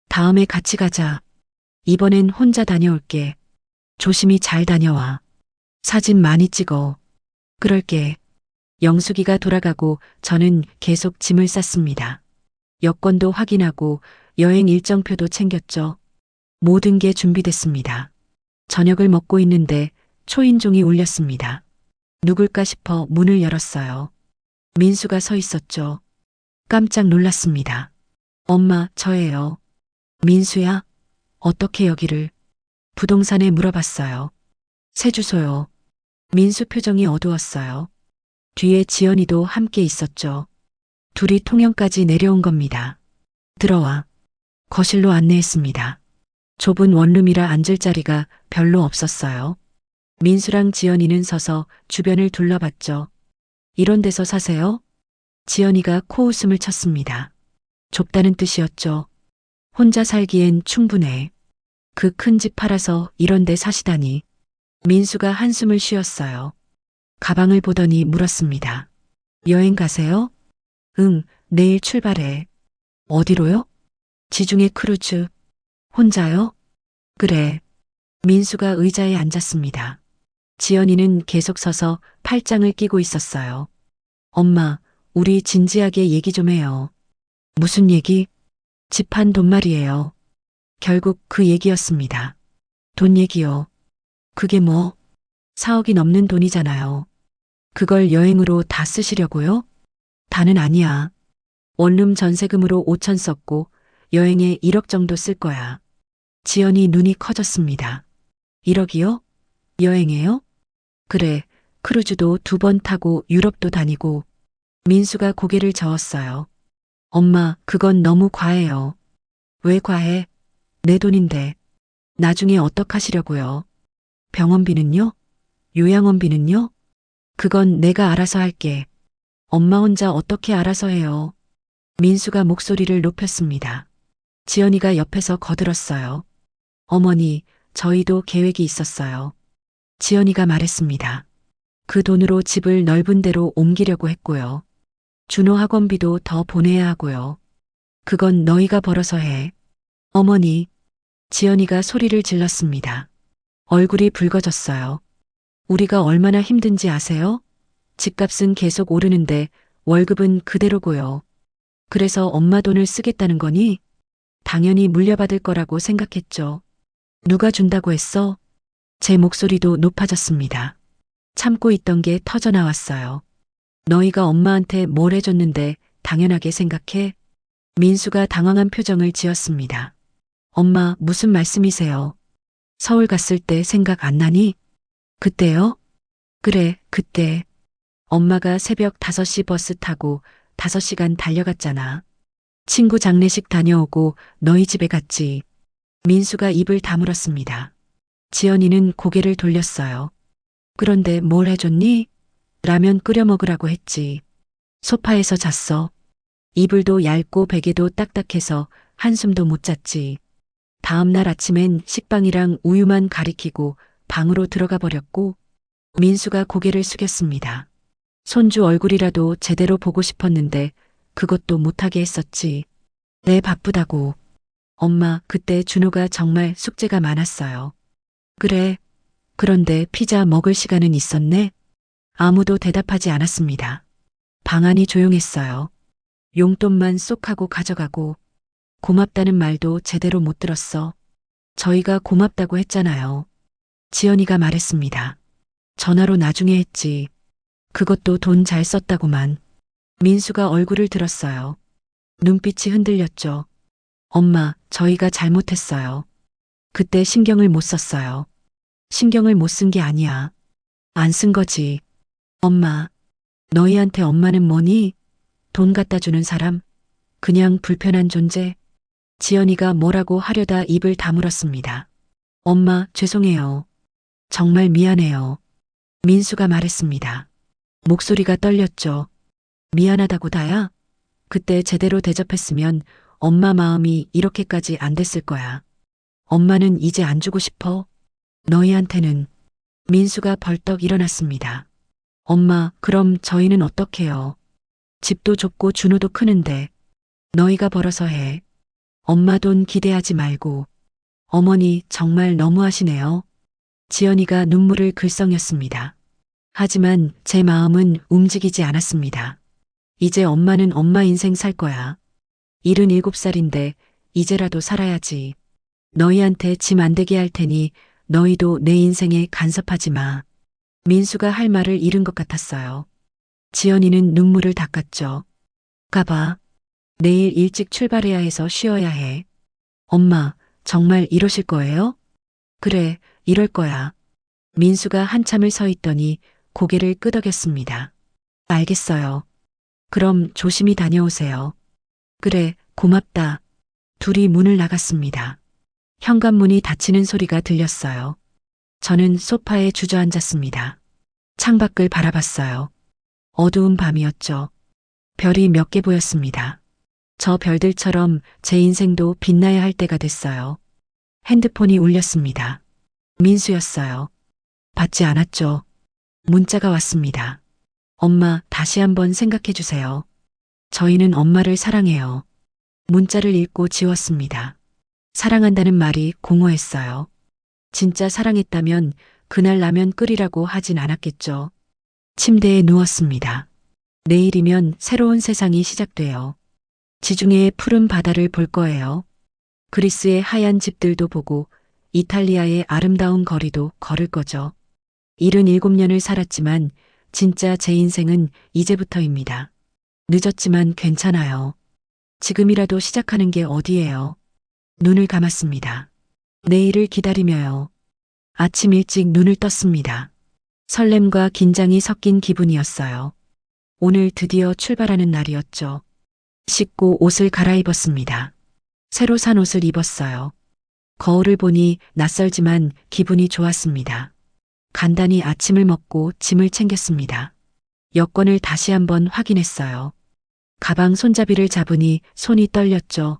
다음에 같이 가자. 이번엔 혼자 다녀올게. 조심히 잘 다녀와. 사진 많이 찍어. 그럴게. 영숙이가 돌아가고 저는 계속 짐을 쌌습니다. 여권도 확인하고 여행 일정표도 챙겼죠. 모든 게 준비됐습니다. 저녁을 먹고 있는데 초인종이 울렸습니다. 누굴까 싶어 문을 열었어요. 민수가 서 있었죠. 깜짝 놀랐습니다. 엄마, 저예요. 민수야? 어떻게 여기를? 부동산에 물어봤어요. 새 주소요. 민수 표정이 어두웠어요. 뒤에 지연이도 함께 있었죠. 둘이 통영까지 내려온 겁니다. 들어와. 거실로 안내했습니다. 좁은 원룸이라 앉을 자리가 별로 없었어요. 민수랑 지연이는 서서 주변을 둘러봤죠. 이런 데서 사세요? 지연이가 코웃음을 쳤습니다. 좁다는 뜻이었죠. 혼자 살기엔 충분해. 그 큰 집 팔아서 이런 데 사시다니. 민수가 한숨을 쉬었어요. 가방을 보더니 물었습니다. 여행 가세요? 응, 내일 출발해. 어디로요? 지중해 크루즈. 혼자요? 그래. 민수가 의자에 앉았습니다. 지연이는 계속 서서 팔짱을 끼고 있었어요. 엄마, 우리 진지하게 얘기 좀 해요. 무슨 얘기? 집 한 돈 말이에요. 결국 그 얘기였습니다. 돈 얘기요. 그게 뭐? 4억이 넘는 돈이잖아요. 그걸 여행으로 다 쓰시려고요? 다는 아니야. 원룸 전세금으로 5천 썼고 여행에 1억 정도 쓸 거야. 지연이 눈이 커졌습니다. 1억이요? 여행에요? 그래, 크루즈도 2번 타고 유럽도 다니고. 민수가 고개를 저었어요. 엄마, 그건 너무 과해요. 왜 과해? 내 돈인데. 나중에 어떡하시려고요? 병원비는요? 요양원비는요? 그건 내가 알아서 할게. 엄마 혼자 어떻게 알아서 해요? 민수가 목소리를 높였습니다. 지연이가 옆에서 거들었어요. 어머니, 저희도 계획이 있었어요. 지연이가 말했습니다. 그 돈으로 집을 넓은 데로 옮기려고 했고요. 준호 학원비도 더 보내야 하고요. 그건 너희가 벌어서 해. 어머니, 지연이가 소리를 질렀습니다. 얼굴이 붉어졌어요. 우리가 얼마나 힘든지 아세요? 집값은 계속 오르는데 월급은 그대로고요. 그래서 엄마 돈을 쓰겠다는 거니? 당연히 물려받을 거라고 생각했죠. 누가 준다고 했어? 제 목소리도 높아졌습니다. 참고 있던 게 터져 나왔어요. 너희가 엄마한테 뭘 해줬는데 당연하게 생각해? 민수가 당황한 표정을 지었습니다. 엄마, 무슨 말씀이세요? 서울 갔을 때 생각 안 나니? 그때요? 그래, 그때. 엄마가 새벽 5시 버스 타고 5시간 달려갔잖아. 친구 장례식 다녀오고 너희 집에 갔지. 민수가 입을 다물었습니다. 지연이는 고개를 돌렸어요. 그런데 뭘 해줬니? 라면 끓여 먹으라고 했지. 소파에서 잤어. 이불도 얇고 베개도 딱딱해서 한숨도 못 잤지. 다음 날 아침엔 식빵이랑 우유만 가리키고 방으로 들어가 버렸고. 민수가 고개를 숙였습니다. 손주 얼굴이라도 제대로 보고 싶었는데 그것도 못하게 했었지. 내 바쁘다고. 엄마, 그때 준호가 정말 숙제가 많았어요. 그래. 그런데 피자 먹을 시간은 있었네? 아무도 대답하지 않았습니다. 방안이 조용했어요. 용돈만 쏙 하고 가져가고. 고맙다는 말도 제대로 못 들었어. 저희가 고맙다고 했잖아요. 지연이가 말했습니다. 전화로 나중에 했지. 그것도 돈 잘 썼다고만. 민수가 얼굴을 들었어요. 눈빛이 흔들렸죠. 엄마, 저희가 잘못했어요. 그때 신경을 못 썼어요. 신경을 못 쓴 게 아니야. 안 쓴 거지. 엄마, 너희한테 엄마는 뭐니? 돈 갖다 주는 사람? 그냥 불편한 존재? 지연이가 뭐라고 하려다 입을 다물었습니다. 엄마, 죄송해요. 정말 미안해요. 민수가 말했습니다. 목소리가 떨렸죠. 미안하다고 다야? 그때 제대로 대접했으면 엄마 마음이 이렇게까지 안 됐을 거야. 엄마는 이제 안 주고 싶어? 너희한테는. 민수가 벌떡 일어났습니다. 엄마, 그럼 저희는 어떡해요? 집도 좁고 준호도 크는데. 너희가 벌어서 해. 엄마 돈 기대하지 말고. 어머니, 정말 너무하시네요. 지연이가 눈물을 글썽였습니다. 하지만 제 마음은 움직이지 않았습니다. 이제 엄마는 엄마 인생 살 거야. 77살인데 이제라도 살아야지. 너희한테 짐 안 되게 할 테니 너희도 내 인생에 간섭하지 마. 민수가 할 말을 잃은 것 같았어요. 지연이는 눈물을 닦았죠. 가봐. 내일 일찍 출발해야 해서 쉬어야 해. 엄마, 정말 이러실 거예요? 그래, 이럴 거야. 민수가 한참을 서 있더니 고개를 끄덕였습니다. 알겠어요. 그럼 조심히 다녀오세요. 그래, 고맙다. 둘이 문을 나갔습니다. 현관문이 닫히는 소리가 들렸어요. 저는 소파에 주저앉았습니다. 창밖을 바라봤어요. 어두운 밤이었죠. 별이 몇 개 보였습니다. 저 별들처럼 제 인생도 빛나야 할 때가 됐어요. 핸드폰이 울렸습니다. 민수였어요. 받지 않았죠. 문자가 왔습니다. 엄마, 다시 한번 생각해 주세요. 저희는 엄마를 사랑해요. 문자를 읽고 지웠습니다. 사랑한다는 말이 공허했어요. 진짜 사랑했다면 그날 라면 끓이라고 하진 않았겠죠. 침대에 누웠습니다. 내일이면 새로운 세상이 시작돼요. 지중해의 푸른 바다를 볼 거예요. 그리스의 하얀 집들도 보고 이탈리아의 아름다운 거리도 걸을 거죠. 77년을 살았지만 진짜 제 인생은 이제부터입니다. 늦었지만 괜찮아요. 지금이라도 시작하는 게 어디예요. 눈을 감았습니다. 내일을 기다리며요. 아침 일찍 눈을 떴습니다. 설렘과 긴장이 섞인 기분이었어요. 오늘 드디어 출발하는 날이었죠. 씻고 옷을 갈아입었습니다. 새로 산 옷을 입었어요. 거울을 보니 낯설지만 기분이 좋았습니다. 간단히 아침을 먹고 짐을 챙겼습니다. 여권을 다시 한번 확인했어요. 가방 손잡이를 잡으니 손이 떨렸죠.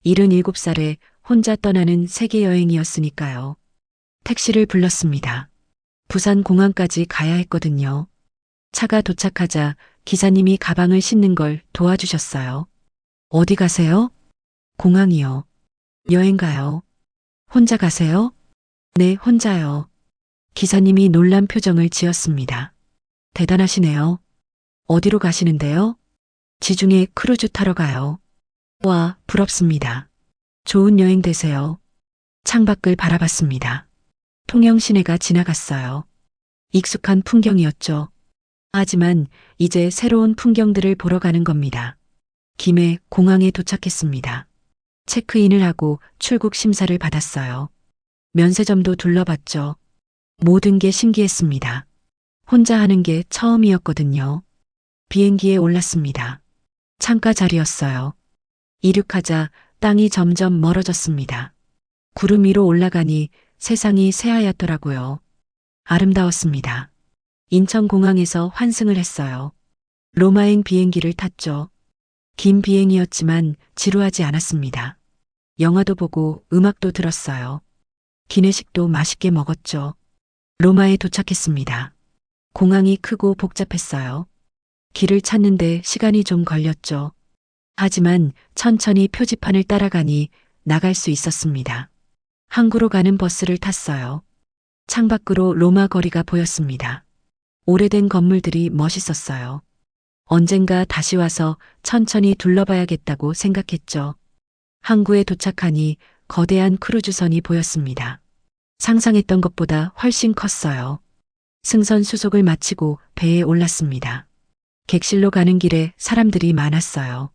77살에 혼자 떠나는 세계 여행이었으니까요. 택시를 불렀습니다. 부산 공항까지 가야 했거든요. 차가 도착하자 기사님이 가방을 싣는 걸 도와주셨어요. 어디 가세요? 공항이요. 여행 가요. 혼자 가세요? 네, 혼자요. 기사님이 놀란 표정을 지었습니다. 대단하시네요. 어디로 가시는데요? 지중해 크루즈 타러 가요. 와, 부럽습니다. 좋은 여행 되세요. 창밖을 바라봤습니다. 통영 시내가 지나갔어요. 익숙한 풍경이었죠. 하지만 이제 새로운 풍경들을 보러 가는 겁니다. 김해 공항에 도착했습니다. 체크인을 하고 출국 심사를 받았어요. 면세점도 둘러봤죠. 모든 게 신기했습니다. 혼자 하는 게 처음이었거든요. 비행기에 올랐습니다. 창가 자리였어요. 이륙하자 땅이 점점 멀어졌습니다. 구름 위로 올라가니 세상이 새하얗더라고요. 아름다웠습니다. 인천공항에서 환승을 했어요. 로마행 비행기를 탔죠. 긴 비행이었지만 지루하지 않았습니다. 영화도 보고 음악도 들었어요. 기내식도 맛있게 먹었죠. 로마에 도착했습니다. 공항이 크고 복잡했어요. 길을 찾는데 시간이 좀 걸렸죠. 하지만 천천히 표지판을 따라가니 나갈 수 있었습니다. 항구로 가는 버스를 탔어요. 창밖으로 로마 거리가 보였습니다. 오래된 건물들이 멋있었어요. 언젠가 다시 와서 천천히 둘러봐야겠다고 생각했죠. 항구에 도착하니 거대한 크루즈선이 보였습니다. 상상했던 것보다 훨씬 컸어요. 승선 수속을 마치고 배에 올랐습니다. 객실로 가는 길에 사람들이 많았어요.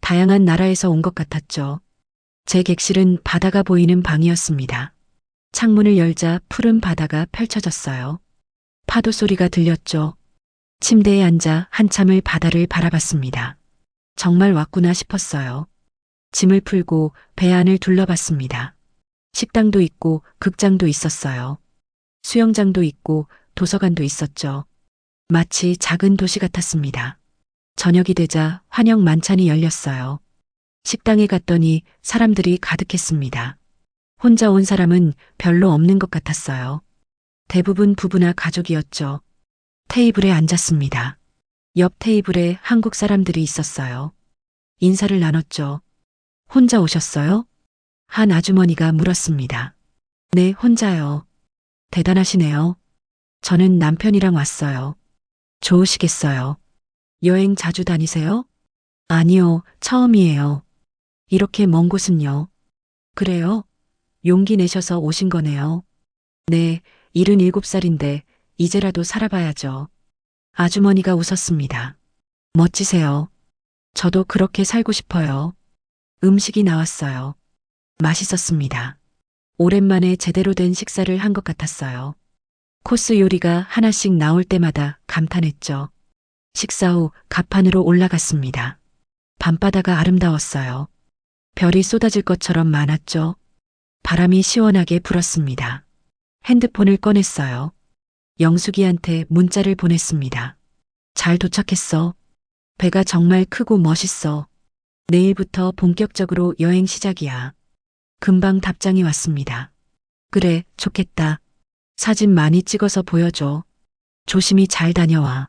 다양한 나라에서 온 것 같았죠. 제 객실은 바다가 보이는 방이었습니다. 창문을 열자 푸른 바다가 펼쳐졌어요. 파도 소리가 들렸죠. 침대에 앉아 한참을 바다를 바라봤습니다. 정말 왔구나 싶었어요. 짐을 풀고 배 안을 둘러봤습니다. 식당도 있고 극장도 있었어요. 수영장도 있고 도서관도 있었죠. 마치 작은 도시 같았습니다. 저녁이 되자 환영 만찬이 열렸어요. 식당에 갔더니 사람들이 가득했습니다. 혼자 온 사람은 별로 없는 것 같았어요. 대부분 부부나 가족이었죠. 테이블에 앉았습니다. 옆 테이블에 한국 사람들이 있었어요. 인사를 나눴죠. 혼자 오셨어요? 한 아주머니가 물었습니다. 네, 혼자요. 대단하시네요. 저는 남편이랑 왔어요. 좋으시겠어요. 여행 자주 다니세요? 아니요, 처음이에요. 이렇게 먼 곳은요? 그래요? 용기 내셔서 오신 거네요. 네, 77살인데 이제라도 살아봐야죠. 아주머니가 웃었습니다. 멋지세요. 저도 그렇게 살고 싶어요. 음식이 나왔어요. 맛있었습니다. 오랜만에 제대로 된 식사를 한 것 같았어요. 코스 요리가 하나씩 나올 때마다 감탄했죠. 식사 후 갑판으로 올라갔습니다. 밤바다가 아름다웠어요. 별이 쏟아질 것처럼 많았죠. 바람이 시원하게 불었습니다. 핸드폰을 꺼냈어요. 영숙이한테 문자를 보냈습니다. 잘 도착했어. 배가 정말 크고 멋있어. 내일부터 본격적으로 여행 시작이야. 금방 답장이 왔습니다. 그래, 좋겠다. 사진 많이 찍어서 보여줘. 조심히 잘 다녀와.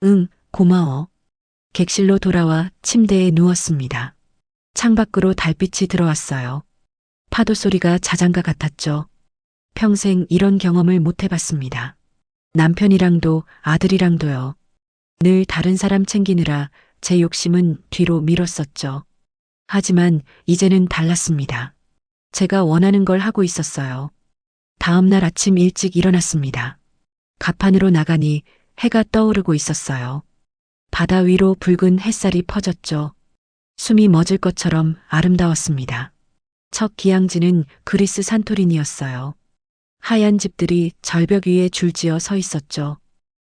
응, 고마워. 객실로 돌아와 침대에 누웠습니다. 창밖으로 달빛이 들어왔어요. 파도 소리가 자장가 같았죠. 평생 이런 경험을 못 해봤습니다. 남편이랑도 아들이랑도요. 늘 다른 사람 챙기느라 제 욕심은 뒤로 미뤘었죠. 하지만 이제는 달랐습니다. 제가 원하는 걸 하고 있었어요. 다음 날 아침 일찍 일어났습니다. 갑판으로 나가니 해가 떠오르고 있었어요. 바다 위로 붉은 햇살이 퍼졌죠. 숨이 멎을 것처럼 아름다웠습니다. 첫 기항지는 그리스 산토리니였어요. 하얀 집들이 절벽 위에 줄지어 서 있었죠.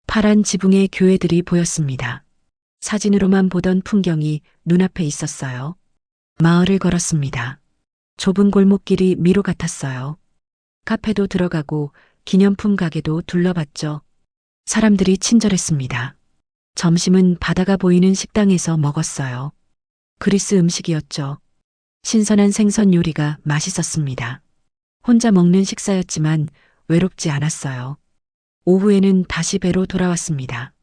파란 지붕의 교회들이 보였습니다. 사진으로만 보던 풍경이 눈앞에 있었어요. 마을을 걸었습니다. 좁은 골목길이 미로 같았어요. 카페도 들어가고 기념품 가게도 둘러봤죠. 사람들이 친절했습니다. 점심은 바다가 보이는 식당에서 먹었어요. 그리스 음식이었죠. 신선한 생선 요리가 맛있었습니다. 혼자 먹는 식사였지만 외롭지 않았어요. 오후에는 다시 배로 돌아왔습니다.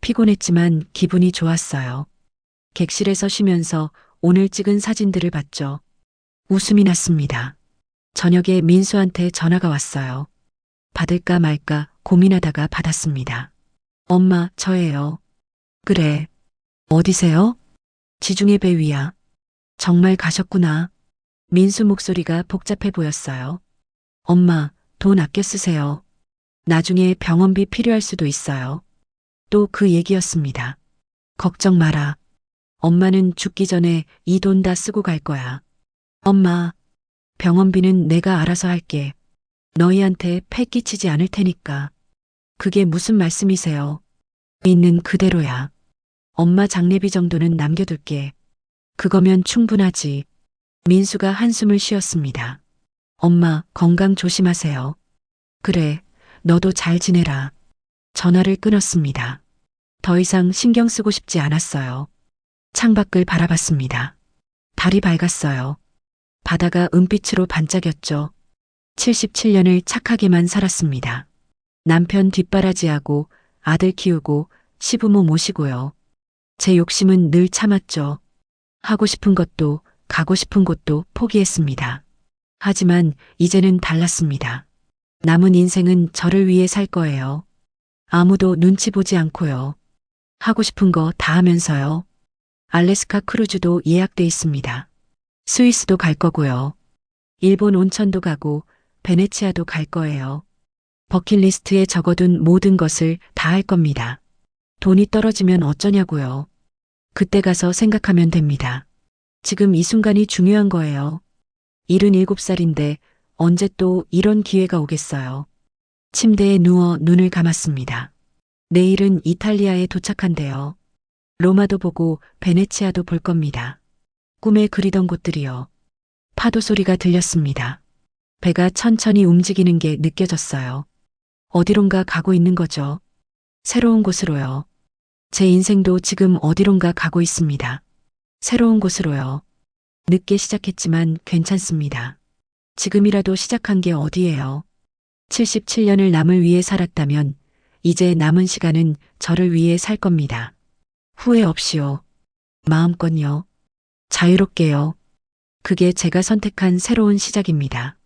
피곤했지만 기분이 좋았어요. 객실에서 쉬면서 오늘 찍은 사진들을 봤죠. 웃음이 났습니다. 저녁에 민수한테 전화가 왔어요. 받을까 말까 고민하다가 받았습니다. 엄마, 저예요. 그래. 어디세요? 지중해 배 위야. 정말 가셨구나. 민수 목소리가 복잡해 보였어요. 엄마, 돈 아껴 쓰세요. 나중에 병원비 필요할 수도 있어요. 또 그 얘기였습니다. 걱정 마라. 엄마는 죽기 전에 이 돈 다 쓰고 갈 거야. 엄마, 병원비는 내가 알아서 할게. 너희한테 패 끼치지 않을 테니까. 그게 무슨 말씀이세요? 있는 그대로야. 엄마 장례비 정도는 남겨둘게. 그거면 충분하지. 민수가 한숨을 쉬었습니다. 엄마, 건강 조심하세요. 그래, 너도 잘 지내라. 전화를 끊었습니다. 더 이상 신경 쓰고 싶지 않았어요. 창밖을 바라봤습니다. 달이 밝았어요. 바다가 은빛으로 반짝였죠. 77년을 착하게만 살았습니다. 남편 뒷바라지하고 아들 키우고 시부모 모시고요. 제 욕심은 늘 참았죠. 하고 싶은 것도 가고 싶은 곳도 포기했습니다. 하지만 이제는 달랐습니다. 남은 인생은 저를 위해 살 거예요. 아무도 눈치 보지 않고요. 하고 싶은 거 다 하면서요. 알래스카 크루즈도 예약돼 있습니다. 스위스도 갈 거고요. 일본 온천도 가고 베네치아도 갈 거예요. 버킷리스트에 적어둔 모든 것을 다 할 겁니다. 돈이 떨어지면 어쩌냐고요. 그때 가서 생각하면 됩니다. 지금 이 순간이 중요한 거예요. 77살인데 언제 또 이런 기회가 오겠어요. 침대에 누워 눈을 감았습니다. 내일은 이탈리아에 도착한대요. 로마도 보고 베네치아도 볼 겁니다. 꿈에 그리던 곳들이요. 파도 소리가 들렸습니다. 배가 천천히 움직이는 게 느껴졌어요. 어디론가 가고 있는 거죠. 새로운 곳으로요. 제 인생도 지금 어디론가 가고 있습니다. 새로운 곳으로요. 늦게 시작했지만 괜찮습니다. 지금이라도 시작한 게 어디예요. 77년을 남을 위해 살았다면 이제 남은 시간은 저를 위해 살 겁니다. 후회 없이요. 마음껏요. 자유롭게요. 그게 제가 선택한 새로운 시작입니다.